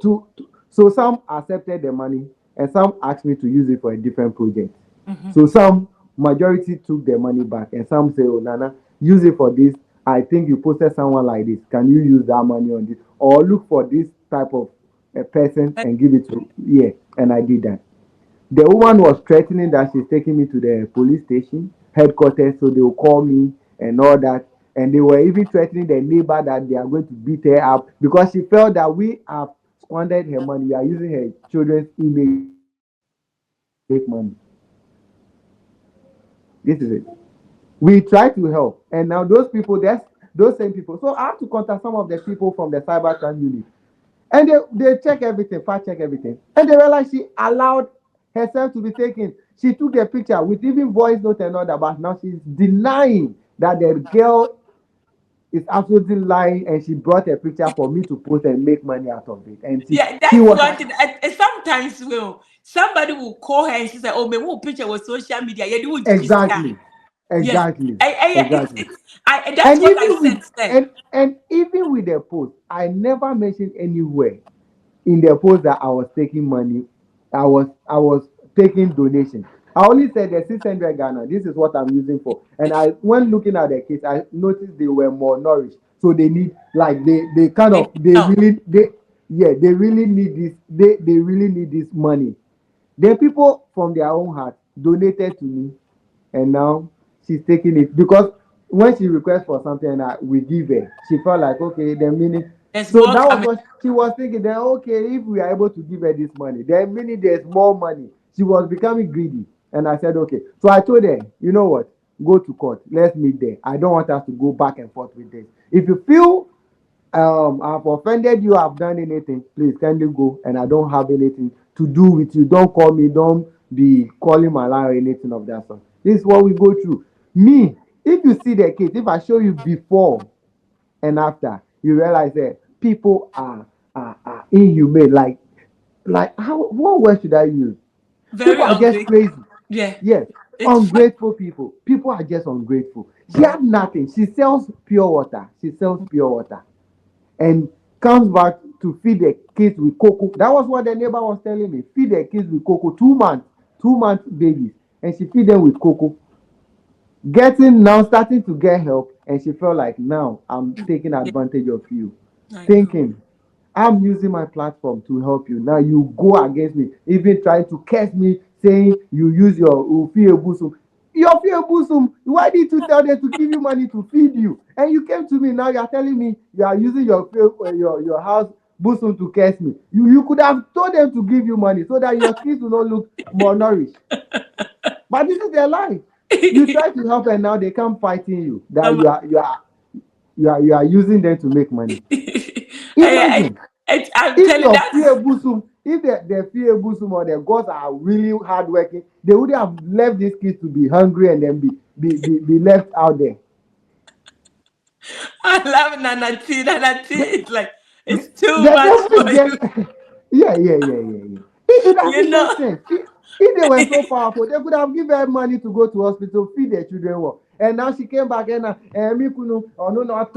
Speaker 1: So some accepted the money, and some asked me to use it for a different project. So some majority took the money back, and some say, "Oh, Nana, use it for this. I think you posted someone like this. Can you use that money on this? Or look for this type of person and give it to, yeah. And I did that. The woman was threatening that she's taking me to the police station headquarters, so they will call me and all that. And they were even threatening the neighbor that they are going to beat her up because she felt that we have squandered her money. We are using her children's image to make money. This is it. We try to help, and now those people, that's those same people. So I have to contact some of the people from the cybercrime unit, and they check everything, fact check everything, and they realize she allowed herself to be taken. She took a picture with even voice note and all that, but now she's denying that the girl is absolutely lying, and she brought a picture for me to post and make money out of it. And
Speaker 2: Yeah,
Speaker 1: she
Speaker 2: that's
Speaker 1: was
Speaker 2: one thing. Sometimes somebody will call her and she say, "Oh, me who picture with social media. Yeah, they will just
Speaker 1: exactly,
Speaker 2: yes."
Speaker 1: exactly,
Speaker 2: It's
Speaker 1: exactly.
Speaker 2: that's
Speaker 1: And
Speaker 2: what I
Speaker 1: even with
Speaker 2: said. Sir.
Speaker 1: and even with the post, I never mentioned anywhere in the post that I was taking money. I was taking donation. I only said the 600 Ghana. This is what I'm using for. And I when looking at the kids, I noticed they were more nourished. So they need like they kind
Speaker 2: They
Speaker 1: of they
Speaker 2: no.
Speaker 1: really they yeah they really need this they really need this money. The people from their own heart donated to me, and now she's taking it because when she requests for something and we give her, she felt like okay, the meaning.
Speaker 2: There's
Speaker 1: So
Speaker 2: more
Speaker 1: that was
Speaker 2: coming.
Speaker 1: what she was thinking. Then okay, if we are able to give her this money, then meaning there's more money. She was becoming greedy, and I said okay. So I told her, you know what? Go to court. Let's meet there. I don't want us to go back and forth with this. If you feel I've offended you, I've done anything, please kindly go, and I don't have anything to do with you. Don't call me, don't be calling my line or anything of that sort. This is what we go through. Me, if you see the case, if I show you before and after, you realize that people are inhumane. Like how what word should I use?
Speaker 2: Very
Speaker 1: People are just
Speaker 2: ungrateful.
Speaker 1: crazy.
Speaker 2: Yeah,
Speaker 1: Yes,
Speaker 2: it's fun.
Speaker 1: ungrateful people. People are just ungrateful. She had nothing. She sells pure water. She sells pure water and comes back to feed the kids with cocoa. That was what the neighbor was telling me. Feed the kids with cocoa, 2 months, 2 months babies, and she feed them with cocoa. Getting now starting to get help, and she felt like now I'm taking
Speaker 2: Yeah,
Speaker 1: advantage of you.
Speaker 2: I know.
Speaker 1: Thinking I'm using my platform to help you. Now you go against me, even trying to curse me, saying you use your Ufie Busum. Your Ufie Busum, why did you tell them to give you money to feed you? And you came to me, now you are telling me you are using your house Busum to curse me. You could have told them to give you money so that your kids will not look malnourished. But this is their life. You try to help and now they come fighting you that
Speaker 2: Um,
Speaker 1: you are using them to make money.
Speaker 2: I,
Speaker 1: Imagine.
Speaker 2: I'm
Speaker 1: If
Speaker 2: telling
Speaker 1: your
Speaker 2: that's
Speaker 1: fear busum, if the fear busum or the gods are really hardworking, they would have left these kids to be hungry and then be left out there.
Speaker 2: I love Nana T. Nana T.
Speaker 1: The,
Speaker 2: It's like
Speaker 1: the,
Speaker 2: it's too
Speaker 1: the
Speaker 2: much
Speaker 1: devil
Speaker 2: for
Speaker 1: is
Speaker 2: you.
Speaker 1: just yeah. It
Speaker 2: You
Speaker 1: doesn't make
Speaker 2: know.
Speaker 1: sense. If they were so powerful, they could have given her money to go to hospital, feed their children well. And now she came back and me kunu no not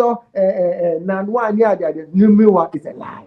Speaker 1: nan one year the new one is a lie.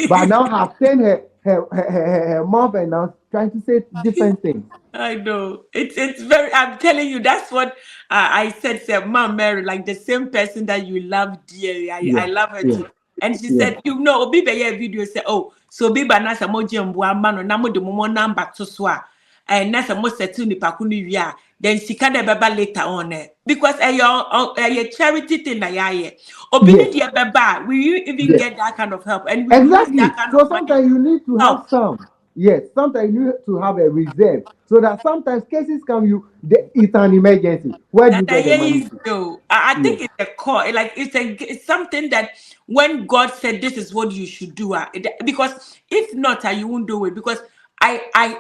Speaker 1: But now have turned her mouth and now trying to say different things.
Speaker 2: I know. It's very. I'm telling you, that's what I said. Said, Mom Mary, like the same person that you love dearly. I
Speaker 1: Yeah,
Speaker 2: love her
Speaker 1: yeah,
Speaker 2: too. And she
Speaker 1: yeah,
Speaker 2: said, you know, Obi be a video say, oh, so Biba nasa moji mbwa mano na mo de mo number to swa. And nasa mo setu ni pakunu ya. Then she can beba later on because a charity thing na ya. Obi
Speaker 1: yes,
Speaker 2: ni dia beba. Will you even
Speaker 1: yes.
Speaker 2: get that kind of help? And we use that
Speaker 1: Exactly.
Speaker 2: kind of
Speaker 1: So
Speaker 2: money.
Speaker 1: sometimes you need to have
Speaker 2: Help.
Speaker 1: some. Yes, sometimes you need to have a reserve so that sometimes cases come it's an emergency. Where do
Speaker 2: And
Speaker 1: you
Speaker 2: I
Speaker 1: get the
Speaker 2: hear
Speaker 1: money
Speaker 2: you
Speaker 1: to?
Speaker 2: though. I
Speaker 1: Yes.
Speaker 2: think it's a core, like it's something that when God said this is what you should do, because if not, you won't do it. Because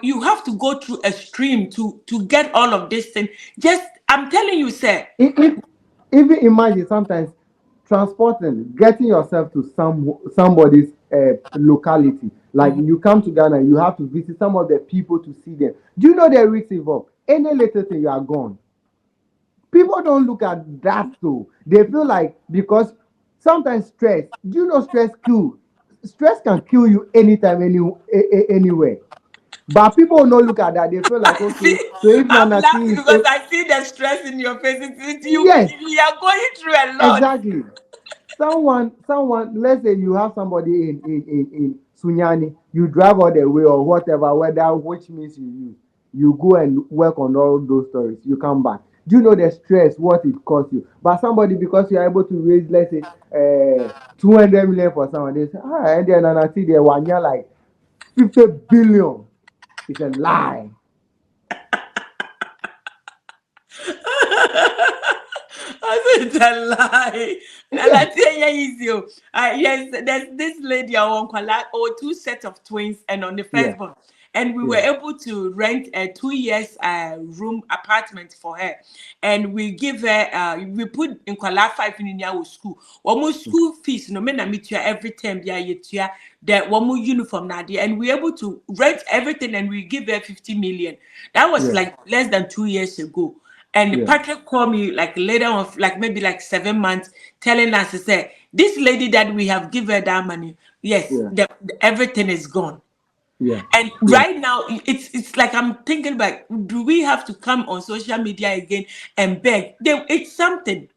Speaker 2: you have to go through a stream to get all of this thing. Just I'm telling you, sir.
Speaker 1: If even imagine sometimes transporting, getting yourself to somebody's locality. Like
Speaker 2: Mhm.
Speaker 1: you come to Ghana, you have to visit some of the people to see them. Do you know the risks involved? Any little thing, you are gone. People don't look at that though. They feel like because sometimes stress. Do you know stress kill? Stress can kill you anytime, anywhere. But people will not look at that. They feel like, okay,
Speaker 2: See,
Speaker 1: so if
Speaker 2: I'm
Speaker 1: Nana T
Speaker 2: laughing
Speaker 1: is
Speaker 2: because I see the stress in your face.
Speaker 1: yes,
Speaker 2: You are going through a lot.
Speaker 1: exactly. Someone, let's say you have somebody in Sunyani, you drive all the way or whatever, whether which means you go and work on all those stories, you come back. Do you know the stress, what it costs you? But somebody, because you are able to raise, let's say, 200 million for someone, they say, and then I see they one year like 50 billion. It's a lie.
Speaker 2: It's a lie. And I tell you, easy. Yes, there's this lady on Kuala, or two sets of twins, and on the
Speaker 1: Yeah,
Speaker 2: first one. And we were
Speaker 1: yeah,
Speaker 2: able to rent a 2 years room apartment for her. And we give her, we put in Kuala 5 in our school. Almost school fees, no matter meet you every time, yeah, you that one more uniform nadia, and we're able to rent everything and we give her 50 million. That was
Speaker 1: yeah,
Speaker 2: like less than 2 years ago. And
Speaker 1: yeah,
Speaker 2: Patrick called me like later on, like maybe like 7 months, telling us to say, this lady that we have given her that money, yes,
Speaker 1: yeah,
Speaker 2: everything is gone.
Speaker 1: yeah,
Speaker 2: And
Speaker 1: yeah.
Speaker 2: right now, it's like I'm thinking about, do we have to come on social media again and beg? It's something.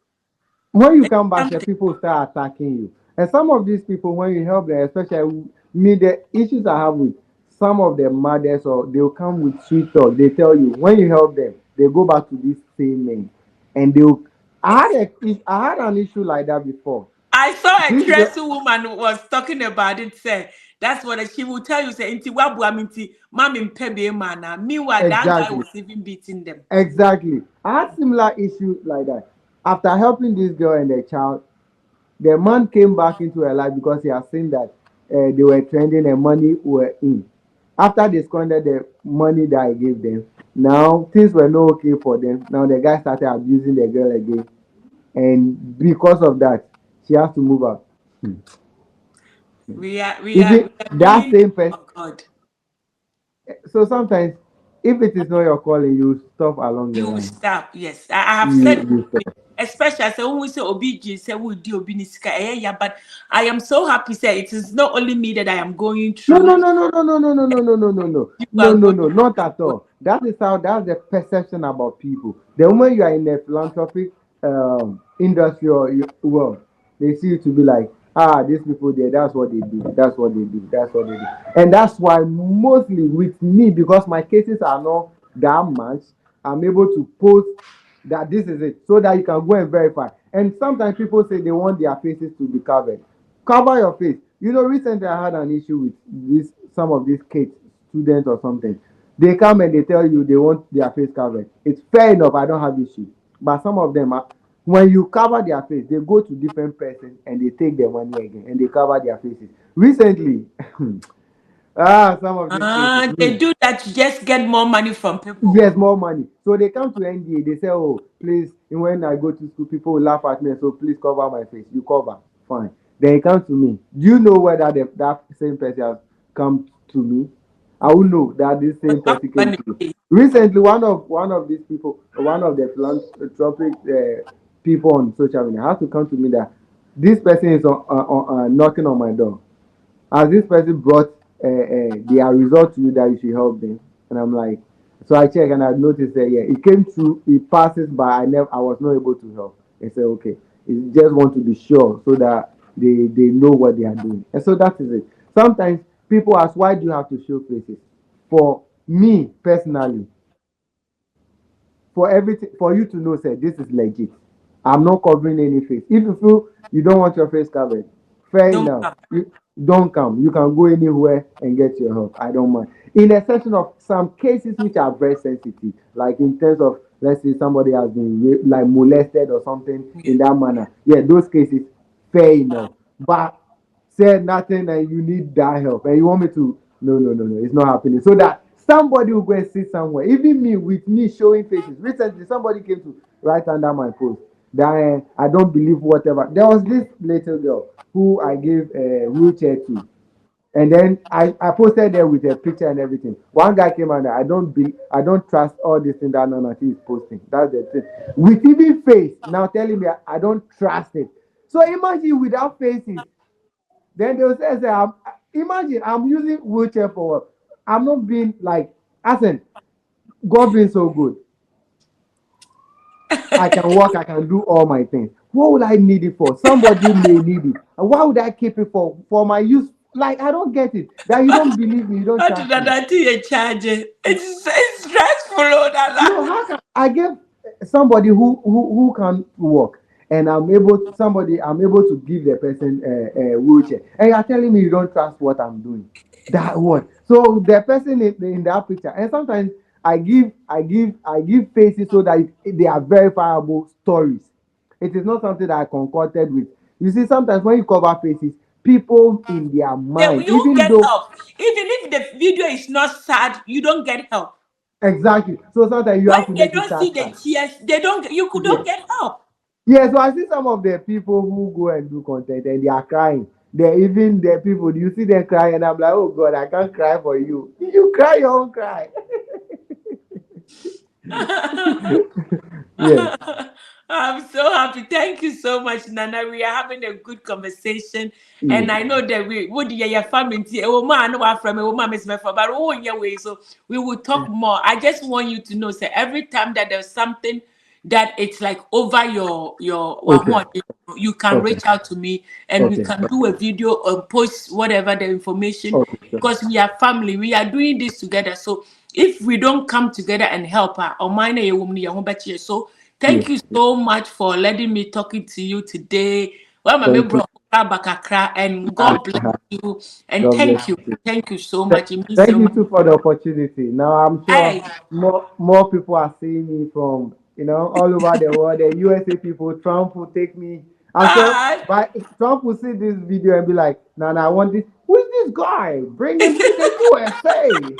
Speaker 1: When you come back here,
Speaker 2: Something.
Speaker 1: people start attacking you. And some of these people, when you help them, especially me, the issues I have with some of the mothers, or they'll come with sweet talk. They tell you when you help them, they go back to this same men, and they'll. I had an issue like that before.
Speaker 2: I saw a
Speaker 1: This girl,
Speaker 2: Tracy woman was talking about it. Say that's what she will tell you. Say, "Inti wabu aminti, mami mpebe mana." Meanwhile, that guy
Speaker 1: exactly,
Speaker 2: was even beating them.
Speaker 1: exactly. I had similar issues like that. After helping this girl and the child, the man came back into her life because he had seen that they were trending and money were in. After they squandered the money that I gave them, now things were not okay for them. Now the guy started abusing the girl again, and because of that, she has to move out.
Speaker 2: We
Speaker 1: Even
Speaker 2: are
Speaker 1: that
Speaker 2: really
Speaker 1: same person.
Speaker 2: oh God.
Speaker 1: So sometimes, if it is not your calling, you stop along the
Speaker 2: You will
Speaker 1: line.
Speaker 2: stop. Yes, I have said,
Speaker 1: You stop.
Speaker 2: especially I say when we say obiji, say we do obinisika. Yeah, but I am so happy. Say it is not only me that I am going
Speaker 1: No,
Speaker 2: through.
Speaker 1: no, no, no, no, no, no, no, no, no, no, no, no,
Speaker 2: You
Speaker 1: no,
Speaker 2: are
Speaker 1: no,
Speaker 2: going
Speaker 1: no, not at
Speaker 2: through.
Speaker 1: all. That's the perception about people. The moment you are in a philanthropic industry or world, they see you to be like, these people there, that's what they do, that's what they do, that's what they do. And that's why mostly with me, because my cases are not that much, I'm able to post that this is it so that you can go and verify. And sometimes people say they want their faces to be covered. Cover your face. You know, recently I had an issue with this some of these kids, students or something. They come and they tell you they want their face covered. It's fair enough, I don't have issue. But some of them are, when you cover their face, they go to different person and they take their money again and they cover their faces. Recently, some of these cases.
Speaker 2: They do that to just get more money from people.
Speaker 1: Yes, more money. So they come to NDA, they say, oh, please, when I go to school, people will laugh at me, so please cover my face. You cover, fine. Then he comes to me. Do you know whether that same person has come to me? I will know that this
Speaker 2: But
Speaker 1: same
Speaker 2: not
Speaker 1: person came
Speaker 2: money.
Speaker 1: to you. Recently, one of these people, one of the philanthropic people on social media, has to come to me that this person is knocking on my door. Has this person brought their result to you that you should help them? And I'm like, so I check and I noticed that yeah, it came through, it passes, but I was not able to help. They say, okay, you just want to be sure so that they know what they are doing. And so that is it. Sometimes people ask, why do you have to show faces? For me personally, for everything, for you to know, say this is legit. I'm not covering any face. If you feel you don't want your face covered, fair
Speaker 2: Don't
Speaker 1: enough.
Speaker 2: come.
Speaker 1: You don't come. You can go anywhere and get your help. I don't mind. In a section of some cases which are very sensitive, like in terms of, let's say somebody has been like molested or something
Speaker 2: Yeah.
Speaker 1: in that manner. Yeah, those cases, fair enough. But said nothing and you need that help and you want me to, no, no, no, no, it's not happening. So that somebody will go and sit somewhere. Even me, with me showing faces. Recently somebody came to write under my post that I don't believe whatever. There was this little girl who I gave a wheelchair to, and then I posted there with a picture and everything. One guy came and I don't trust all this thing that Nanati is posting. That's the thing. With even face now telling me I don't trust it. So imagine without faces, then they will say, imagine I'm using wheelchair for work. I'm not being like, as in, God being so good. I can work, I can do all my things. What would I need it for? Somebody may need it. And why would I keep it for? For my use? Like, I don't get it. That you don't believe me, you don't
Speaker 2: What did
Speaker 1: trust me.
Speaker 2: that you charge? It's stressful, oh,
Speaker 1: No,
Speaker 2: Nana.
Speaker 1: how can I give somebody who can work and I'm able to give the person a wheelchair, and you're telling me you don't trust what I'm doing? That what? So the person in that picture, and sometimes I give faces so that they are verifiable stories. It is not something that I concocted with. You see, sometimes when you cover faces, people in their mind,
Speaker 2: You
Speaker 1: even
Speaker 2: get
Speaker 1: though
Speaker 2: help. Even if the video is not sad, you don't get help.
Speaker 1: exactly, so sometimes you
Speaker 2: When
Speaker 1: have to
Speaker 2: they
Speaker 1: make it
Speaker 2: don't see
Speaker 1: sad.
Speaker 2: the tears, you could
Speaker 1: Yes.
Speaker 2: don't get help.
Speaker 1: Yeah, so I see some of the people who go and do content and they are crying. They even the people you see them crying, and I'm like, oh God, I can't cry for you. You cry your own cry. Yes,
Speaker 2: I'm so happy. Thank you so much, Nana. We are having a good conversation. And
Speaker 1: yes,
Speaker 2: I know that we would your family man from a woman is but oh yeah way. So we will talk more. I just want you to know say every time that there's something that it's like over your
Speaker 1: okay,
Speaker 2: you can
Speaker 1: okay,
Speaker 2: reach out to me and we
Speaker 1: okay,
Speaker 2: can do a video or post whatever the information
Speaker 1: okay, sure.
Speaker 2: because we are family. We are doing this together. So if we don't come together and help her, or mine a woman, so
Speaker 1: Yes,
Speaker 2: thank you
Speaker 1: yes.
Speaker 2: so much for letting me talking to you today. Well, my
Speaker 1: Thank you.
Speaker 2: bro, and God bless you. And
Speaker 1: God bless
Speaker 2: thank you.
Speaker 1: you.
Speaker 2: Thank you so much. It means
Speaker 1: Thank
Speaker 2: so
Speaker 1: you
Speaker 2: much.
Speaker 1: too for the opportunity. Now I'm
Speaker 2: Hey,
Speaker 1: sure more people are seeing me from all over the world. The USA people, Trump will take me. I'm sure
Speaker 2: ah,
Speaker 1: but Trump will see this video and be like, "Nah, I want this. Who is this guy? Bring him to the USA."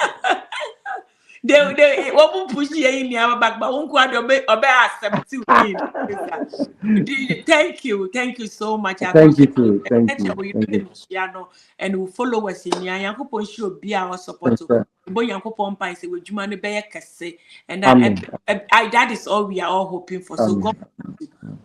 Speaker 2: they won't push you in your back, but won't quite obey accept you in. Thank you so much. I
Speaker 1: Thank you
Speaker 2: appreciate
Speaker 1: too. Thank
Speaker 2: it.
Speaker 1: you.
Speaker 2: We
Speaker 1: Thank you.
Speaker 2: and we follow us in here. Yanko show be our support.
Speaker 1: Thank you.
Speaker 2: Boy, Yanko Pompa is with Jumani Bear Kase, and
Speaker 1: Amen.
Speaker 2: that is all we are all hoping for. So
Speaker 1: Amen.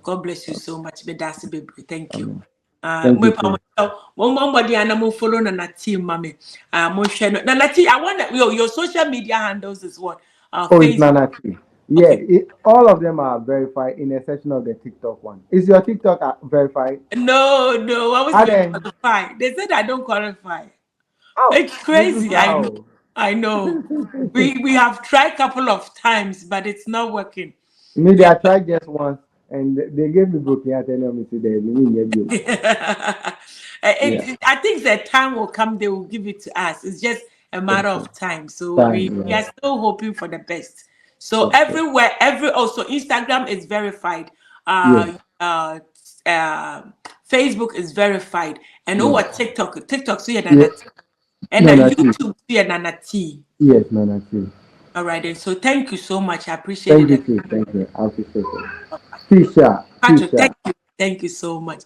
Speaker 2: God bless you so much. Bedasi baby. Thank you.
Speaker 1: Amen. Thank you
Speaker 2: My
Speaker 1: too.
Speaker 2: one body and I'm follow na team, mommy. Nanati, I want your social media handles is what?
Speaker 1: Oh, it's
Speaker 2: Facebook.
Speaker 1: Nana T. Yeah,
Speaker 2: Okay.
Speaker 1: all of them are verified in a section of the TikTok one. Is your TikTok verified?
Speaker 2: No, I was
Speaker 1: And
Speaker 2: even
Speaker 1: then,
Speaker 2: qualify. They said I don't qualify.
Speaker 1: oh,
Speaker 2: It's
Speaker 1: this is
Speaker 2: crazy. I know.
Speaker 1: how.
Speaker 2: I know. We have tried a couple of times, but it's not working.
Speaker 1: Maybe I tried just once and they gave me broken heart and me to the Yeah,
Speaker 2: I think that time will come, they will give it to us. It's just a matter
Speaker 1: okay.
Speaker 2: of time. So
Speaker 1: Fine,
Speaker 2: we
Speaker 1: yeah.
Speaker 2: are still hoping for the best. So
Speaker 1: Okay.
Speaker 2: everywhere, also Instagram is verified.
Speaker 1: Yes,
Speaker 2: Facebook is verified. And
Speaker 1: yes,
Speaker 2: what TikTok so yeah,
Speaker 1: yes.
Speaker 2: and
Speaker 1: Nana T.
Speaker 2: YouTube so yeah, Nana T.
Speaker 1: Yes, Nana T.
Speaker 2: All right, then. So thank you so much. I appreciate
Speaker 1: Thank you
Speaker 2: it.
Speaker 1: too. Thank you. I appreciate it. Fisher,
Speaker 2: Patrick,
Speaker 1: Fisher.
Speaker 2: thank you so much.